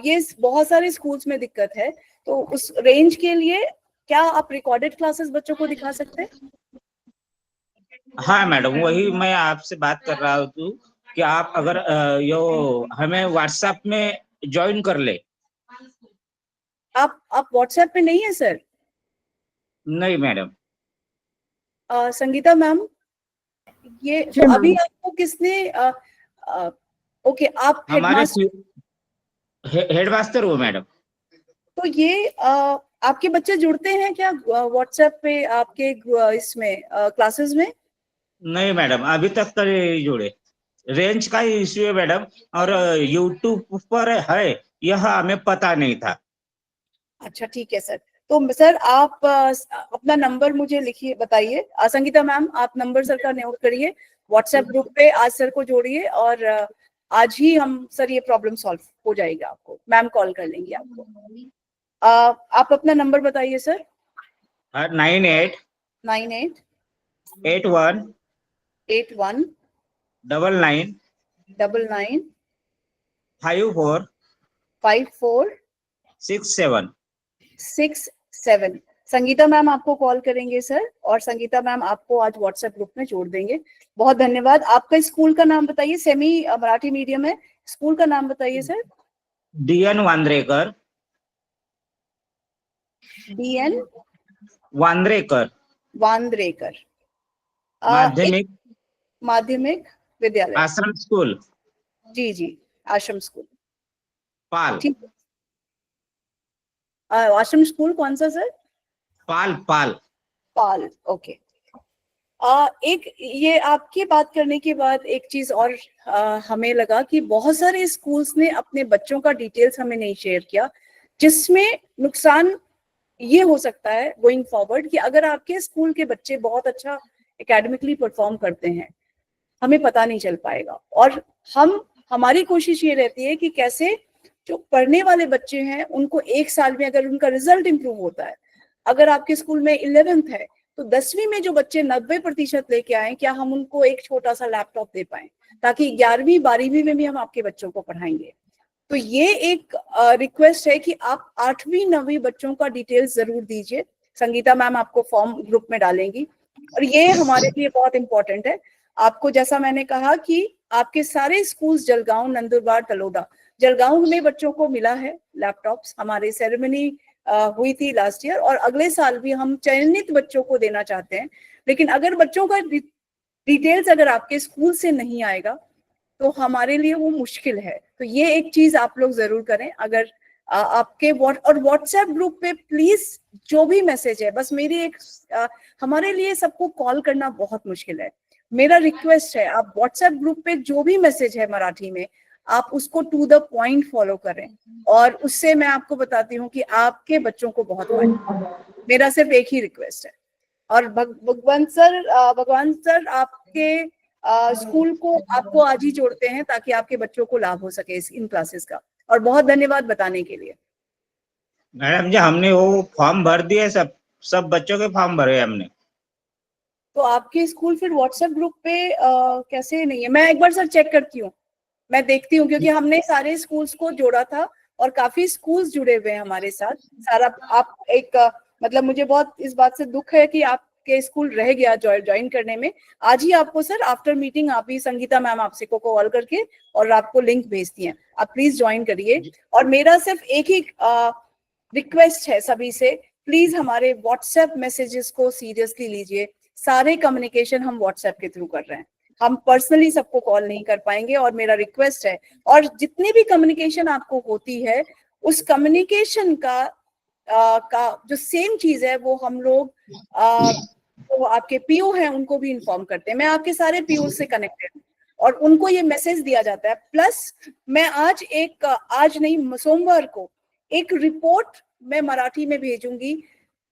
[SPEAKER 1] ये बहुत सारे स्कूल्स में दिक्कत है, तो उस रेंज के लिए क्या आप रिकॉर्डेड क्लासेस बच्चों को दिखा सकते हैं?
[SPEAKER 2] हाँ मैडम, वही मैं आपसे बात कर रहा हूँ कि आप अगर यो हमें व्हाट्सएप में ज्वाइन कर ले।
[SPEAKER 1] आप व्हाट्सएप पे नहीं है सर?
[SPEAKER 2] नहीं मैडम।
[SPEAKER 1] संगीता मैम, ये
[SPEAKER 5] जी मैम।
[SPEAKER 1] अभी आपको किसने ओके, आप
[SPEAKER 2] हमारे
[SPEAKER 1] हेडमास्टर,
[SPEAKER 2] हेडमास्टर हो मैडम।
[SPEAKER 1] तो ये आपके बच्चे जुड़ते हैं क्या व्हाट्सएप पे आपके इसमें क्लासेस में?
[SPEAKER 2] नहीं मैडम, अभी तक तो नहीं जुड़े। रेंज का ही इश्यू है मैडम, और यूट्यूब पर है यह हमें पता नहीं था।
[SPEAKER 1] अच्छा ठीक है सर। तो सर आप अपना नंबर मुझे लिखिए, बताइए। संगीता मैम, आप नंबर सर का नोट करिए, व्हाट्सएप ग्रुप पे आज सर को जोड़िए, और आज ही हम सर ये प्रॉब्लम सॉल्व हो जाएगा, आपको मैम कॉल कर लेंगी आपको। आप अपना नंबर बताइए सर।
[SPEAKER 2] 98
[SPEAKER 1] 98
[SPEAKER 2] 81
[SPEAKER 1] 81
[SPEAKER 2] 99
[SPEAKER 1] 99
[SPEAKER 2] 54
[SPEAKER 1] 54
[SPEAKER 2] 67।
[SPEAKER 1] 67। संगीता मैम आपको कॉल करेंगे सर, और संगीता मैम आपको आज व्हाट्सएप ग्रुप में जोड़ देंगे। बहुत धन्यवाद। आपका स्कूल का नाम बताइए, सेमी मराठी मीडियम है, स्कूल का नाम बताइए सर।
[SPEAKER 2] DN वांद्रेकर।
[SPEAKER 1] DN
[SPEAKER 2] वांद्रेकर
[SPEAKER 1] वांद्रेकर
[SPEAKER 2] माध्यमिक
[SPEAKER 1] माध्यमिक विद्यालय।
[SPEAKER 2] आश्रम स्कूल
[SPEAKER 1] जी जी, आश्रम स्कूल,
[SPEAKER 2] पाल।
[SPEAKER 1] ठीक है। आश्रम स्कूल कौन सा सर?
[SPEAKER 2] पाल पाल।
[SPEAKER 1] पाल, ओके। एक ये आपकी बात करने के बाद एक चीज और हमें लगा कि बहुत सारे स्कूल्स ने अपने बच्चों का डिटेल्स हमें नहीं शेयर किया, जिसमें नुकसान ये हो सकता है गोइंग फॉरवर्ड कि अगर आपके स्कूल के बच्चे बहुत अच्छा एकेडमिकली परफॉर्म करते हैं, हमें पता नहीं चल पाएगा। और हमारी कोशिश ये रहती है कि कैसे जो पढ़ने वाले बच्चे हैं उनको एक साल में अगर उनका रिजल्ट इंप्रूव होता है, अगर आपके स्कूल में 11th है तो 10वीं में जो बच्चे 90% लेके आए, क्या हम उनको एक छोटा सा लैपटॉप दे पाए, ताकि 11वीं 12वीं में भी हम आपके बच्चों को पढ़ाएंगे। तो ये एक रिक्वेस्ट है कि आप 8वीं 9वीं बच्चों का डिटेल्स जरूर दीजिए। संगीता मैम आपको फॉर्म ग्रुप में डालेंगी, और ये हमारे लिए बहुत इंपॉर्टेंट है। आपको जैसा मैंने कहा कि आपके सारे स्कूल्स जलगांव, नंदुरबार, तलोदा, जलगांव में बच्चों को मिला है लैपटॉप्स, हमारी सेरेमनी हुई थी लास्ट ईयर, और अगले साल भी हम चयनित बच्चों को देना चाहते हैं। लेकिन अगर बच्चों का डिटेल्स अगर आपके स्कूल से नहीं आएगा तो हमारे लिए वो मुश्किल है। तो ये एक चीज आप लोग जरूर करें। अगर आपके व्हाट्सएप ग्रुप पे प्लीज जो भी मैसेज है, बस मेरी एक हमारे लिए सबको कॉल करना बहुत मुश्किल है, मेरा रिक्वेस्ट है आप व्हाट्सएप ग्रुप पे जो भी मैसेज है मराठी में, आप उसको टू द पॉइंट फॉलो करें, और उससे मैं आपको बताती हूँ कि आपके बच्चों को बहुत फायदा। मेरा सिर्फ एक ही रिक्वेस्ट है। और भगवान सर आपके स्कूल को आपको आज ही जोड़ते हैं ताकि आपके बच्चों को लाभ हो सके इन क्लासेस का। और बहुत धन्यवाद बताने के लिए।
[SPEAKER 2] मैडम जी, हमने वो फॉर्म भर दिए, सब सब बच्चों के फॉर्म भरे हमने।
[SPEAKER 1] तो आपके स्कूल फिर व्हाट्सएप ग्रुप पे कैसे नहीं है? मैं एक बार सर चेक करती हूँ, मैं देखती हूँ, क्योंकि हमने सारे स्कूल्स को जोड़ा था और काफी स्कूल्स जुड़े हुए हैं हमारे साथ। सारा आप एक मतलब मुझे बहुत इस बात से दुख है कि आपके स्कूल रह गया ज्वाइन करने में। आज ही आपको सर आफ्टर मीटिंग आप ही संगीता मैम आपसे को कॉल करके और आपको लिंक भेजती हैं, आप प्लीज ज्वाइन करिए। और मेरा सिर्फ एक ही रिक्वेस्ट है सभी से, प्लीज हमारे व्हाट्सएप मैसेजेस को सीरियसली लीजिए। सारे कम्युनिकेशन हम व्हाट्सएप के थ्रू कर रहे हैं, हम पर्सनली सबको कॉल नहीं कर पाएंगे, और मेरा रिक्वेस्ट है। और जितनी भी कम्युनिकेशन आपको होती है, उस कम्युनिकेशन का जो सेम चीज है वो हम लोग तो आपके पीओ हैं उनको भी इन्फॉर्म करते हैं। मैं आपके सारे पीओ से कनेक्टेड हूँ और उनको ये मैसेज दिया जाता है। प्लस मैं आज नहीं, सोमवार को एक रिपोर्ट मैं मराठी में भेजूंगी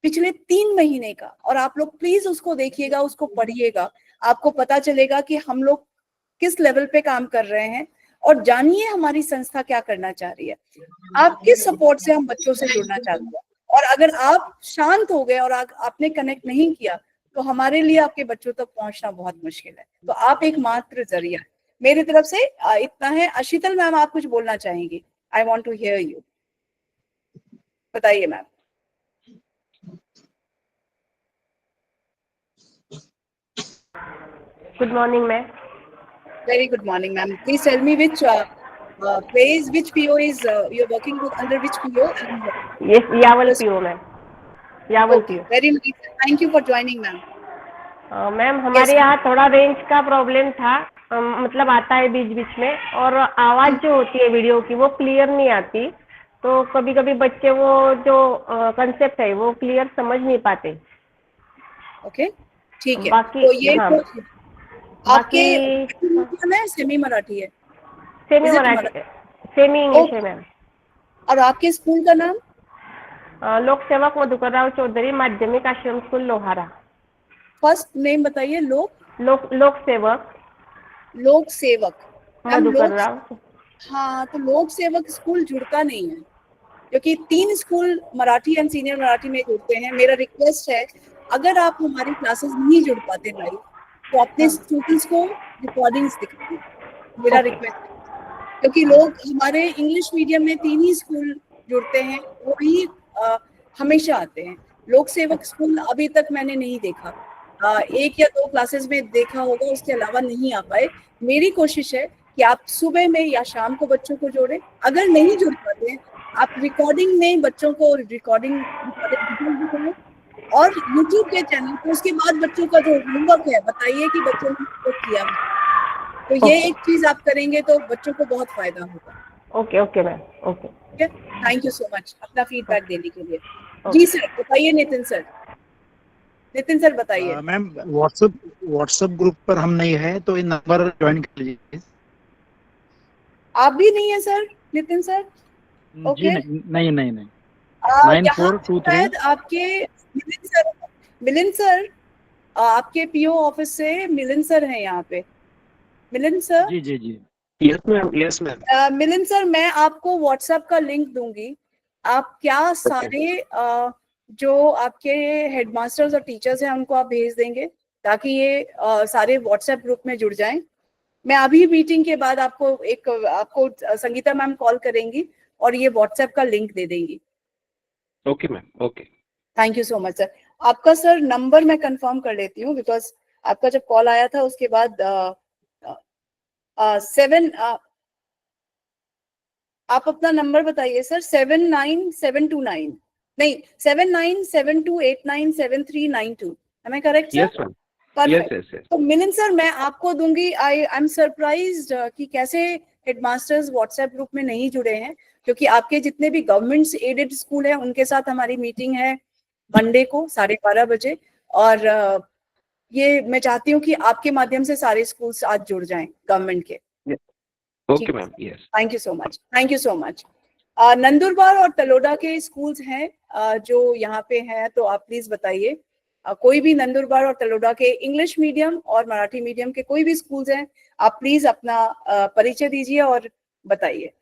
[SPEAKER 1] पिछले 3 महीने का, और आप लोग प्लीज उसको देखिएगा, उसको पढ़िएगा। आपको पता चलेगा कि हम लोग किस लेवल पे काम कर रहे हैं, और जानिए हमारी संस्था क्या करना चाह रही है। आपके सपोर्ट से हम बच्चों से जुड़ना चाहते हैं, और अगर आप शांत हो गए और आपने कनेक्ट नहीं किया तो हमारे लिए आपके बच्चों तक पहुंचना बहुत मुश्किल है। तो आप एक मात्र जरिया है। मेरी तरफ से इतना है। अशीतल मैम, आप कुछ बोलना चाहेंगी? I want to hear you, बताइए ma'am.
[SPEAKER 11] Good morning, ma'am.
[SPEAKER 1] Very good morning, ma'am. Please tell me which which PO is you're working with, under which PO?
[SPEAKER 11] Yes, Yaval PO, ma'am. Yaval
[SPEAKER 1] Okay,
[SPEAKER 11] PO.
[SPEAKER 1] very nice. Thank you for joining, ma'am.
[SPEAKER 11] Ma'am हमारे
[SPEAKER 1] Yes,
[SPEAKER 11] यहाँ थोड़ा range का problem था, मतलब आता है बीच बीच में, और आवाज जो होती है वीडियो की वो क्लियर नहीं आती, तो कभी कभी बच्चे वो जो कंसेप्ट है वो क्लियर समझ नहीं पाते।
[SPEAKER 1] ओके, ठीक है।
[SPEAKER 11] बाकी
[SPEAKER 1] तो ये
[SPEAKER 11] हाँ,
[SPEAKER 1] आपके
[SPEAKER 11] बाकी
[SPEAKER 1] मीडियम है, सेमी मराठी है?
[SPEAKER 11] Semi
[SPEAKER 1] Is it
[SPEAKER 11] Marathi, semi English है मैम।
[SPEAKER 1] और आपके स्कूल का नाम?
[SPEAKER 11] लोक सेवक मधुकर राव चौधरी माध्यमिक आश्रम स्कूल लोहारा।
[SPEAKER 1] फर्स्ट नेम बताइए।
[SPEAKER 11] लोक सेवक
[SPEAKER 1] मैम,
[SPEAKER 11] मधुकर राव।
[SPEAKER 1] हाँ, तो लोक सेवक स्कूल जुड़ता नहीं है, क्योंकि 3 school Marathi and senior Marathi में जुड़ते हैं। मेरा रिक्वेस्ट है, अगर आप हमारी क्लासेस नहीं जुड़ पाते लाइव, तो अपने स्टूडेंट्स को रिकॉर्डिंग्स दिखाइए, मेरा रिक्वेस्ट है। क्योंकि लोग हमारे इंग्लिश मीडियम में 3 ही स्कूल जुड़ते हैं, वो ही हमेशा आते हैं। लोक सेवक स्कूल अभी तक मैंने नहीं देखा, 1 या 2 क्लासेस में देखा होगा, उसके अलावा नहीं आ पाए। मेरी कोशिश है कि आप सुबह में या शाम को बच्चों को जोड़ें। अगर नहीं जुड़ पाते हैं, आप रिकॉर्डिंग में बच्चों को रिकॉर्डिंग दिखाएं, और यूट्यूब के चैनल पर उसके बाद बच्चों का जो होमवर्क है बताइए कि बच्चों ने क्या किया। तो ये एक चीज आप करेंगे तो बच्चों को बहुत फायदा होगा।
[SPEAKER 11] Okay ma'am, okay.
[SPEAKER 1] Thank you so much अपना फीडबैक देने के लिए। जी सर, बताइए नितिन सर बताइए।
[SPEAKER 8] मैम, व्हाट्सएप ग्रुप पर हम नहीं है, तो ये नंबर ज्वाइन कर लीजिए।
[SPEAKER 1] आप भी नहीं है सर, नितिन सर?
[SPEAKER 8] जी नहीं।
[SPEAKER 1] 9423 आपके मिलिन सर आपके पीओ ऑफिस से मिलिन सर हैं यहाँ पे। मिलिन सर?
[SPEAKER 8] जी।
[SPEAKER 10] Yes ma'am.
[SPEAKER 1] मिलिन सर, मैं आपको व्हाट्सएप का लिंक दूंगी। आप क्या सारे जो आपके हेडमास्टर्स और टीचर्स हैं उनको आप भेज देंगे, ताकि ये सारे व्हाट्सएप ग्रुप में जुड़ जाएं। मैं अभी मीटिंग के बाद आपको संगीता मैम कॉल करेंगी और ये व्हाट्सएप का लिंक दे देंगी।
[SPEAKER 10] Okay ma'am, okay.
[SPEAKER 1] Thank you so much sir. आपका सर नंबर मैं कंफर्म कर लेती हूँ, बिकॉज आपका जब कॉल आया था उसके बाद 7 आप अपना नंबर बताइए सर। 79729 नहीं 7972897392। Am I correct sir?
[SPEAKER 10] Yes ma'am.
[SPEAKER 1] Perfect.
[SPEAKER 10] Yes.
[SPEAKER 1] तो मिलिन सर मैं आपको दूंगी। आई एम सरप्राइज्ड कि कैसे हेडमास्टर्स व्हाट्सएप ग्रुप में नहीं जुड़े हैं, क्योंकि आपके जितने भी गवर्नमेंट एडेड स्कूल हैं उनके साथ हमारी मीटिंग है मंडे को 12:30 बजे, और ये मैं चाहती हूँ कि आपके माध्यम से सारे स्कूल्स आज जुड़ जाएं गवर्नमेंट के।
[SPEAKER 10] Okay ma'am, yes.
[SPEAKER 1] Thank you so much. Nandurbar और तलोड़ा के स्कूल्स हैं जो यहाँ पे हैं, तो आप प्लीज बताइए। कोई भी नंदुरबार और तलोड़ा के इंग्लिश मीडियम और मराठी मीडियम के कोई भी स्कूल्स हैं, आप प्लीज अपना परिचय दीजिए और बताइए।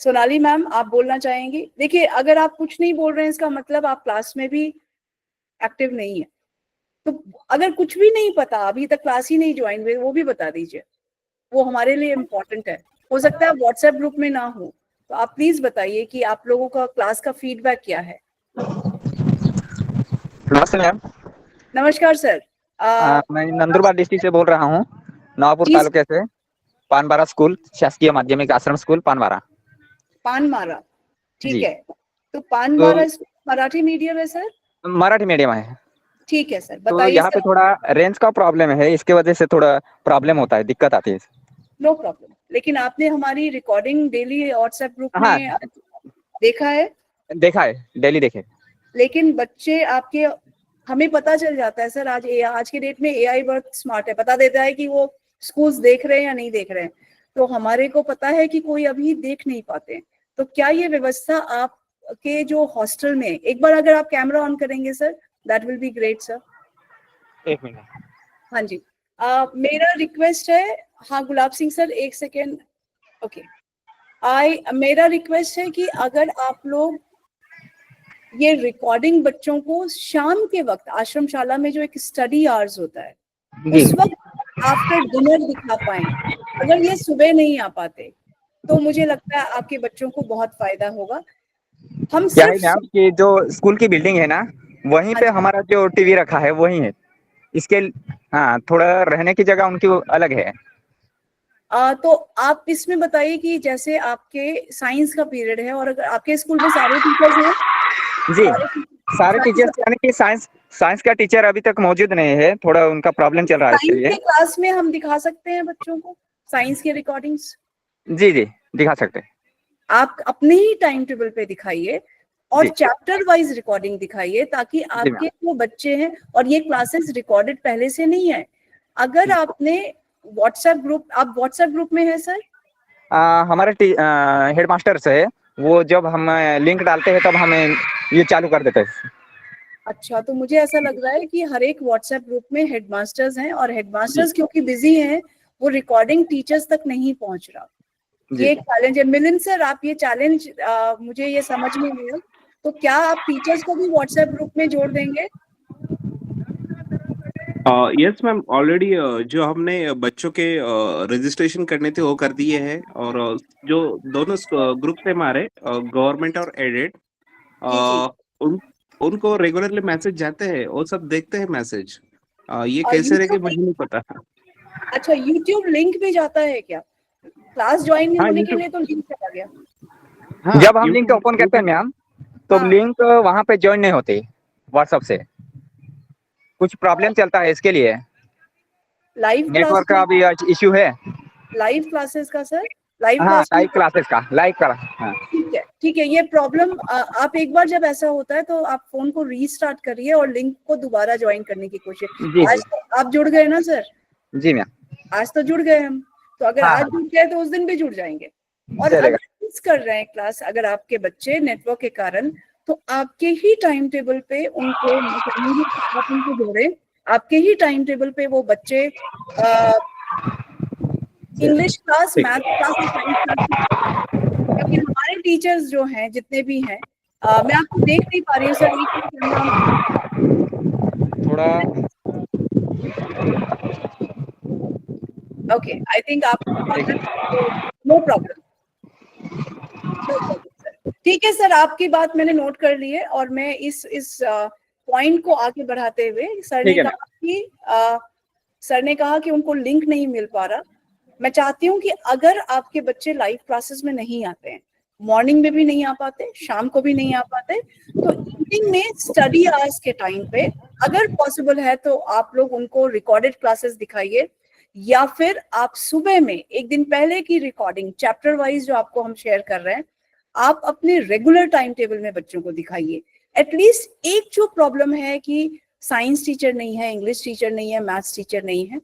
[SPEAKER 1] सोनाली मैम, आप बोलना चाहेंगी? देखिए, अगर आप कुछ नहीं बोल रहे हैं इसका मतलब आप क्लास में भी एक्टिव नहीं है। तो अगर कुछ भी नहीं पता, अभी तक क्लास ही नहीं ज्वाइन हुए, वो भी बता दीजिए, वो हमारे लिए इम्पोर्टेंट है। हो सकता है व्हाट्सएप ग्रुप में ना हो, तो आप प्लीज बताइए कि आप लोगों का क्लास का फीडबैक क्या है।
[SPEAKER 12] नमस्ते मैम।
[SPEAKER 1] नमस्कार सर।
[SPEAKER 12] मैं नंदुरबार डिस्ट्रिक्ट से बोल रहा हूँ, नवापुर तालुके से। पानबारा स्कूल, शासकीय माध्यमिक आश्रम स्कूल पानबारा।
[SPEAKER 1] ठीक है। तो पानबारा स्कूल मराठी मीडियम है सर?
[SPEAKER 12] मराठी मीडियम है।
[SPEAKER 1] ठीक है सर,
[SPEAKER 12] तो
[SPEAKER 1] बताइए।
[SPEAKER 12] यहाँ पे थोड़ा रेंज का प्रॉब्लम है, इसके वजह से थोड़ा प्रॉब्लम होता है, दिक्कत आती है।
[SPEAKER 1] No problem. लेकिन आपने हमारी रिकॉर्डिंग डेली व्हाट्सएप ग्रुप में देखा है?
[SPEAKER 12] देखा है, डेली देखे।
[SPEAKER 1] लेकिन बच्चे आपके, हमें पता चल जाता है सर, आज के डेट में एआई बहुत स्मार्ट है, पता देता है कि वो स्कूल्स देख रहे हैं या नहीं देख रहे हैं। तो हमारे को पता है कि कोई अभी देख नहीं पाते। तो क्या ये व्यवस्था आपके जो हॉस्टल में, एक बार अगर आप कैमरा ऑन करेंगे sir, that will be great sir.
[SPEAKER 12] एक मिनट।
[SPEAKER 1] हाँ जी, मेरा रिक्वेस्ट है। हाँ गुलाब सिंह सर, एक सेकेंड। ओके, मेरा रिक्वेस्ट है कि अगर आप लोग ये रिकॉर्डिंग बच्चों को शाम के वक्त आश्रमशाला में जो एक स्टडी आवर्स होता है उस वक्त आफ्टर डिनर दिखा पाए। अगर ये सुबह नहीं आ पाते तो मुझे लगता है आपके बच्चों को बहुत फायदा होगा। हम
[SPEAKER 12] क्या है मैम कि जो स्कूल की बिल्डिंग है ना, वहीं पे
[SPEAKER 1] अच्छा।
[SPEAKER 12] हमारा जो टीवी रखा है वही है इसके। हाँ, थोड़ा रहने की जगह उनकी अलग है।
[SPEAKER 1] तो आप इसमें बताइए कि जैसे आपके साइंस का पीरियड है और अगर आपके स्कूल में सारे टीचर्स हैं,
[SPEAKER 12] जी, सारे
[SPEAKER 1] सारे
[SPEAKER 12] टीचर्स, यानी कि साइंस का टीचर अभी तक मौजूद नहीं है, थोड़ा उनका प्रॉब्लम चल रहा है इसके
[SPEAKER 1] साइंस
[SPEAKER 12] लिए।
[SPEAKER 1] के क्लास में हम दिखा सकते हैं बच्चों को साइंस की रिकॉर्डिंग्स?
[SPEAKER 12] जी जी, दिखा सकते हैं।
[SPEAKER 1] आप अपने ही टाइम टेबल पे दिखाइए और
[SPEAKER 12] जी
[SPEAKER 1] चैप्टर वाइज रिकॉर्डिंग दिखाइए, ताकि
[SPEAKER 12] जी मैम।
[SPEAKER 1] आपके जो बच्चे हैं, और ये क्लासेस रिकॉर्डेड पहले से नहीं है, अगर आपने व्हाट्सएप ग्रुप, आप व्हाट्सएप ग्रुप में है सर?
[SPEAKER 12] हमारे हेडमास्टर से वो जब हम लिंक डालते हैं तब हमें ये चालू कर देते हैं।
[SPEAKER 1] अच्छा, तो मुझे ऐसा लग रहा है कि हर एक व्हाट्सएप ग्रुप में हेडमास्टर्स हैं, और हेडमास्टर्स
[SPEAKER 12] जी
[SPEAKER 1] क्योंकि बिजी हैं, वो रिकॉर्डिंग टीचर्स तक नहीं पहुंच रहा।
[SPEAKER 12] जी
[SPEAKER 1] ये एक चैलेंज है। मिलिंद सर, आप ये चैलेंज, मुझे ये समझ में नहीं है, तो क्या आप टीचर्स को भी व्हाट्सएप ग्रुप में जोड़ देंगे?
[SPEAKER 13] यस मैम, ऑलरेडी जो हमने बच्चों के रजिस्ट्रेशन करने थे वो कर दिए हैं, और जो दोनों ग्रुप थे हमारे, गवर्नमेंट और एडेड,
[SPEAKER 1] जी जी।
[SPEAKER 13] उन उनको रेगुलरली मैसेज जाते हैं, वो सब देखते हैं मैसेज। ये कैसे रहे कि
[SPEAKER 1] यूट्यूब,
[SPEAKER 13] मुझे नहीं पता।
[SPEAKER 1] अच्छा यूट्यूब लिंक भी जाता है क्या? क्लास ज्वाइन
[SPEAKER 13] हाँ
[SPEAKER 1] होने के
[SPEAKER 13] यूट्यूब,
[SPEAKER 1] लिए तो लिंक चला गया।
[SPEAKER 13] हाँ
[SPEAKER 12] जब हम लिंक
[SPEAKER 13] यूट्यूब
[SPEAKER 12] ओपन करते हैं
[SPEAKER 13] यूट्यूब
[SPEAKER 12] मैम, तो
[SPEAKER 1] हाँ,
[SPEAKER 12] लिंक वहां पे ज्वाइन नहीं होती व्हाट्सएप से। कुछ प्रॉब्लम चलता है इसके लिए,
[SPEAKER 1] लाइव क्लास
[SPEAKER 12] नेटवर्क का भी इश्यू है।
[SPEAKER 1] लाइव क्लासेस का सर, लाइव
[SPEAKER 12] हाँ,
[SPEAKER 1] क्लास
[SPEAKER 12] लाइव क्लासेस का, लाइव का। हाँ
[SPEAKER 1] ठीक है ठीक है। ये प्रॉब्लम, आप एक बार जब ऐसा होता है तो आप फोन को रीस्टार्ट करिए और लिंक को दोबारा ज्वाइन करने की कोशिश।
[SPEAKER 12] जी जी
[SPEAKER 1] आज तो आप जुड़ गए ना सर?
[SPEAKER 12] जी मैम।
[SPEAKER 1] आज तो जुड़ गए हम, तो अगर
[SPEAKER 12] हाँ
[SPEAKER 1] आज
[SPEAKER 12] हाँ,
[SPEAKER 1] जुड़ गए तो उस दिन भी जुड़ जाएंगे। और
[SPEAKER 12] चलेगा।
[SPEAKER 1] अगर मिस कर रहे हैं क्लास, अगर आपके बच्चे नेटवर्क के कारण, तो आपके ही टाइम टेबल पे उनको, मैं चाहूंगी कि आप उनको जोड़ें। आपके ही टाइम टेबल पे वो बच्चे इंग्लिश क्लास,
[SPEAKER 13] ठीक।
[SPEAKER 1] मैथ क्लास और साइंस क्लास, क्योंकि हमारे टीचर्स जो हैं, जितने भी हैं, मैं आपको देख नहीं पा रही हूँ सर, एक मिनट
[SPEAKER 12] थोड़ा
[SPEAKER 1] ओके, आई थिंक आप, no problem, no problem sir. ठीक है सर, आपकी बात मैंने नोट कर ली है, और मैं इस पॉइंट को आगे बढ़ाते हुए,
[SPEAKER 12] ठीक है मैम।
[SPEAKER 1] सर ने कहा कि उनको लिंक नहीं मिल पा रहा। मैं चाहती हूँ कि अगर आपके बच्चे लाइव क्लासेस में नहीं आते हैं, मॉर्निंग में भी नहीं आ पाते, शाम को भी नहीं आ पाते, तो इवनिंग में स्टडी आवर्स के टाइम पे अगर पॉसिबल है तो आप लोग उनको रिकॉर्डेड क्लासेस दिखाइए, या फिर आप सुबह में एक दिन पहले की रिकॉर्डिंग चैप्टर वाइज जो आपको हम शेयर कर रहे हैं, आप अपने रेगुलर टाइम टेबल में बच्चों को दिखाइए। एटलीस्ट एक जो प्रॉब्लम है कि साइंस टीचर नहीं है, इंग्लिश टीचर नहीं है, मैथ्स टीचर नहीं है,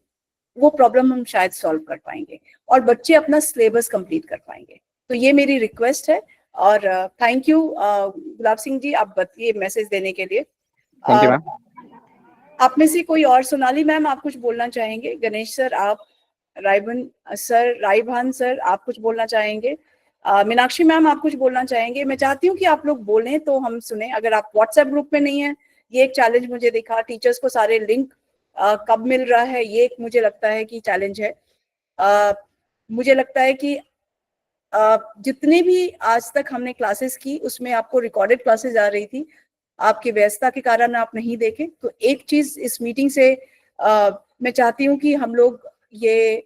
[SPEAKER 1] वो प्रॉब्लम हम शायद सॉल्व कर पाएंगे और बच्चे अपना सिलेबस कंप्लीट कर पाएंगे। तो ये मेरी रिक्वेस्ट है, और थैंक यू गुलाब सिंह जी, आप ये मैसेज देने के लिए।
[SPEAKER 12] Thank you ma'am.
[SPEAKER 1] आप में से कोई और, सोनाली मैम आप कुछ बोलना चाहेंगे? गणेश सर, आप, रायभान सर आप कुछ बोलना चाहेंगे? मीनाक्षी मैम आप कुछ बोलना चाहेंगे? मैं चाहती हूँ कि आप लोग बोलें तो हम सुने। अगर आप व्हाट्सएप ग्रुप में नहीं है, ये एक चैलेंज मुझे दिखा, टीचर्स को सारे लिंक कब मिल रहा है, ये एक मुझे लगता है कि चैलेंज है। मुझे लगता है कि जितने भी आज तक हमने क्लासेस की, उसमें आपको रिकॉर्डेड क्लासेस आ रही थी, आपकी व्यस्तता के कारण आप नहीं देखे। तो एक चीज इस मीटिंग से मैं चाहती हूँ कि हम लोग ये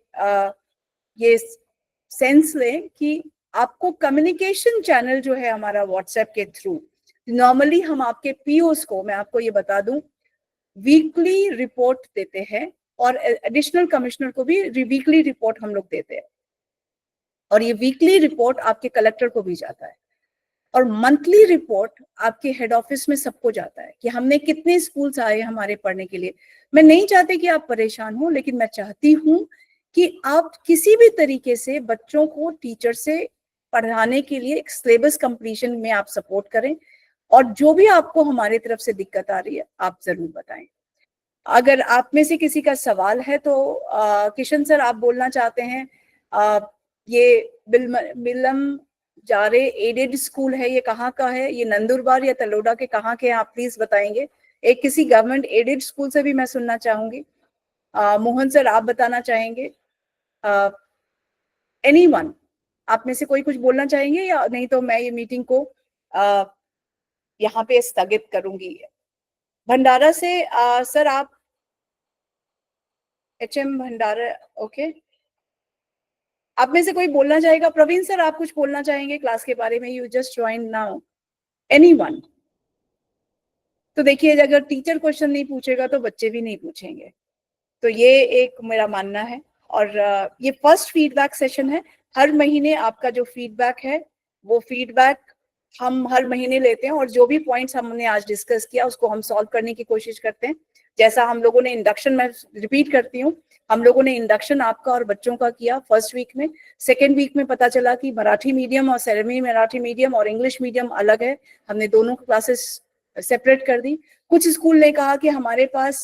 [SPEAKER 1] सेंस लें कि आपको कम्युनिकेशन चैनल जो है हमारा व्हाट्सएप के थ्रू, नॉर्मली हम आपके पीओस को, मैं आपको ये बता दूं, वीकली रिपोर्ट देते हैं, और एडिशनल कमिश्नर को भी वीकली रिपोर्ट हम लोग देते हैं, और ये वीकली रिपोर्ट आपके कलेक्टर को भी जाता है, और मंथली रिपोर्ट आपके हेड ऑफिस में सबको जाता है कि हमने कितने स्कूल्स आए हमारे पढ़ने के लिए। मैं नहीं चाहती कि आप परेशान हो, लेकिन मैं चाहती हूँ कि आप किसी भी तरीके से बच्चों को टीचर से पढ़ाने के लिए एक सिलेबस कंप्लीशन में आप सपोर्ट करें, और जो भी आपको हमारी तरफ से दिक्कत आ रही है आप जरूर बताएं। अगर आप में से किसी का सवाल है तो किशन सर आप बोलना चाहते हैं? ये बिलम जारे एडेड स्कूल है, ये कहाँ का है? ये नंदुरबार या तलोड़ा के कहाँ के हैं, आप प्लीज बताएंगे। एक किसी गवर्नमेंट एडेड स्कूल से भी मैं सुनना चाहूंगी। मोहन सर आप बताना चाहेंगे? एनीवन, आप में से कोई कुछ बोलना चाहेंगे, या नहीं तो मैं ये मीटिंग को यहाँ पे स्थगित करूंगी। भंडारा से सर आप HM भंडारा, ओके। आप में से कोई बोलना चाहेगा? प्रवीण सर आप कुछ बोलना चाहेंगे क्लास के बारे में? You just join now, anyone? तो देखिए अगर टीचर क्वेश्चन नहीं पूछेगा तो बच्चे भी नहीं पूछेंगे, तो ये एक मेरा मानना है। और ये फर्स्ट फीडबैक सेशन है। हर महीने आपका जो फीडबैक है वो फीडबैक हम हर महीने लेते हैं, और जो भी पॉइंट्स हमने आज डिस्कस किया उसको हम सॉल्व करने की कोशिश करते हैं। जैसा हम लोगों ने इंडक्शन में, रिपीट करती हूँ, हम लोगों ने इंडक्शन आपका और बच्चों का किया फर्स्ट वीक में। सेकेंड वीक में पता चला कि मराठी मीडियम और सेमी मराठी मीडियम और इंग्लिश मीडियम अलग है, हमने दोनों क्लासेस सेपरेट कर दी। कुछ स्कूल ने कहा कि हमारे पास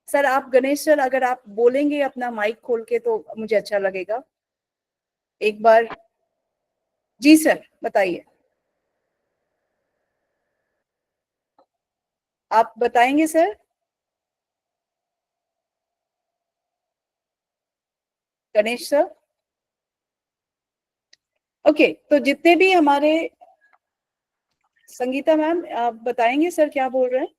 [SPEAKER 1] सर आप गणेश सर अगर आप बोलेंगे अपना माइक खोल के तो मुझे अच्छा लगेगा एक बार। जी सर बताइए, आप बताएंगे सर? Ganesh sir, okay. तो जितने भी हमारे, संगीता मैम आप बताएंगे सर क्या बोल रहे हैं?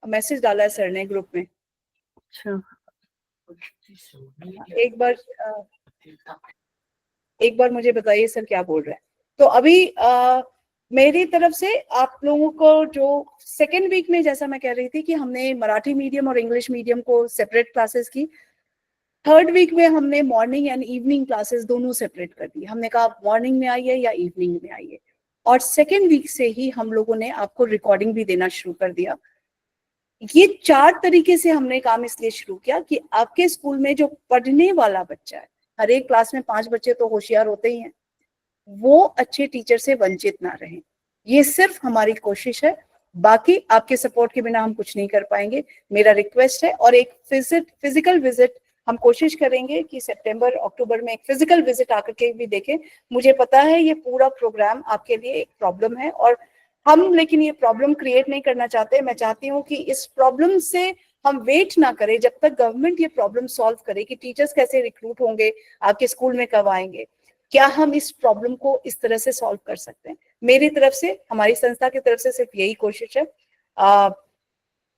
[SPEAKER 1] मैसेज डाला है सर ने ग्रुप में।
[SPEAKER 5] अच्छा,
[SPEAKER 1] एक बार मुझे बताइए सर क्या बोल रहे हैं। तो अभी मेरी तरफ से आप लोगों को जो सेकेंड वीक में, जैसा मैं कह रही थी कि हमने मराठी मीडियम और इंग्लिश मीडियम को सेपरेट क्लासेस की, थर्ड वीक में हमने मॉर्निंग एंड इवनिंग क्लासेस दोनों सेपरेट कर दी। हमने कहा आप मॉर्निंग में आइए या इवनिंग में आइए, और सेकेंड वीक से ही हम लोगों ने आपको रिकॉर्डिंग भी देना शुरू कर दिया। ये 4 तरीके से हमने काम इसलिए शुरू किया कि आपके स्कूल में जो पढ़ने वाला बच्चा है, हर एक क्लास में 5 बच्चे तो होशियार होते ही हैं, वो अच्छे टीचर से वंचित ना रहे। ये सिर्फ हमारी कोशिश है, बाकी आपके सपोर्ट के बिना हम कुछ नहीं कर पाएंगे। मेरा रिक्वेस्ट है, और एक फिजिकल विजिट हम कोशिश करेंगे कि सितंबर अक्टूबर में एक फिजिकल विजिट आकर के भी देखें। मुझे पता है ये पूरा प्रोग्राम आपके लिए एक प्रॉब्लम है, और हम लेकिन ये प्रॉब्लम क्रिएट नहीं करना चाहते। मैं चाहती हूँ कि इस प्रॉब्लम से हम वेट ना करें जब तक गवर्नमेंट ये प्रॉब्लम सॉल्व करे कि टीचर्स कैसे रिक्रूट होंगे, आपके स्कूल में कब आएंगे, क्या हम इस प्रॉब्लम को इस तरह से सॉल्व कर सकते हैं। मेरी तरफ से, हमारी संस्था की तरफ से सिर्फ यही कोशिश है।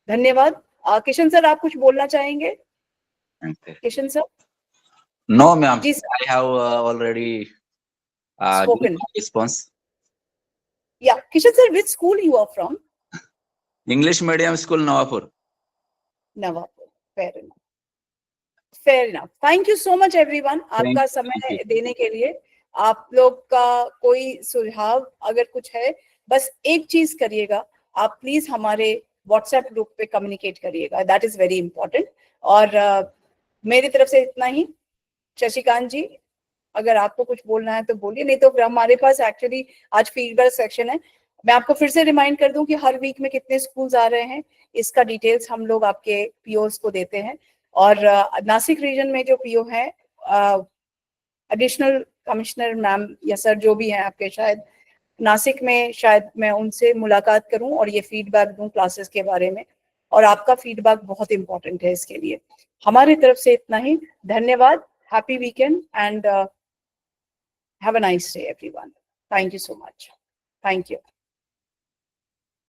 [SPEAKER 1] धन्यवाद। किशन सर आप कुछ बोलना चाहेंगे? किशन सर?
[SPEAKER 9] No, ma'am.
[SPEAKER 1] जी sir.
[SPEAKER 9] I have already
[SPEAKER 1] Spoken.
[SPEAKER 9] given my response.
[SPEAKER 1] Yeah, Kishan sir, which school you are from?
[SPEAKER 9] English medium school, Nawapur.
[SPEAKER 1] Nawapur. Fair enough. Fair enough. Thank you so much everyone. आपका समय देने के लिए। आप लोग का कोई सुझाव अगर कुछ है, बस एक चीज करिएगा, आप प्लीज हमारे व्हाट्सएप ग्रुप पे कम्युनिकेट करिएगा, दैट इज वेरी इंपॉर्टेंट। और मेरी तरफ से इतना ही। शशिकांत जी अगर आपको कुछ बोलना है तो बोलिए, नहीं तो फिर हमारे पास एक्चुअली आज फीडबैक सेक्शन है। मैं आपको फिर से रिमाइंड कर दूं कि हर वीक में कितने स्कूल्स आ रहे हैं, इसका डिटेल्स हम लोग आपके पीओस को देते हैं। और नासिक रीजन में जो पीओ है, एडिशनल कमिश्नर मैम या सर जो भी हैं आपके, शायद नासिक में, शायद मैं उनसे मुलाकात करूं और ये फीडबैक दूं क्लासेस के बारे में। और आपका फीडबैक बहुत इंपॉर्टेंट है इसके लिए। हमारी तरफ से इतना ही। धन्यवाद। Happy weekend and have a nice day everyone. Thank you so much. Thank you.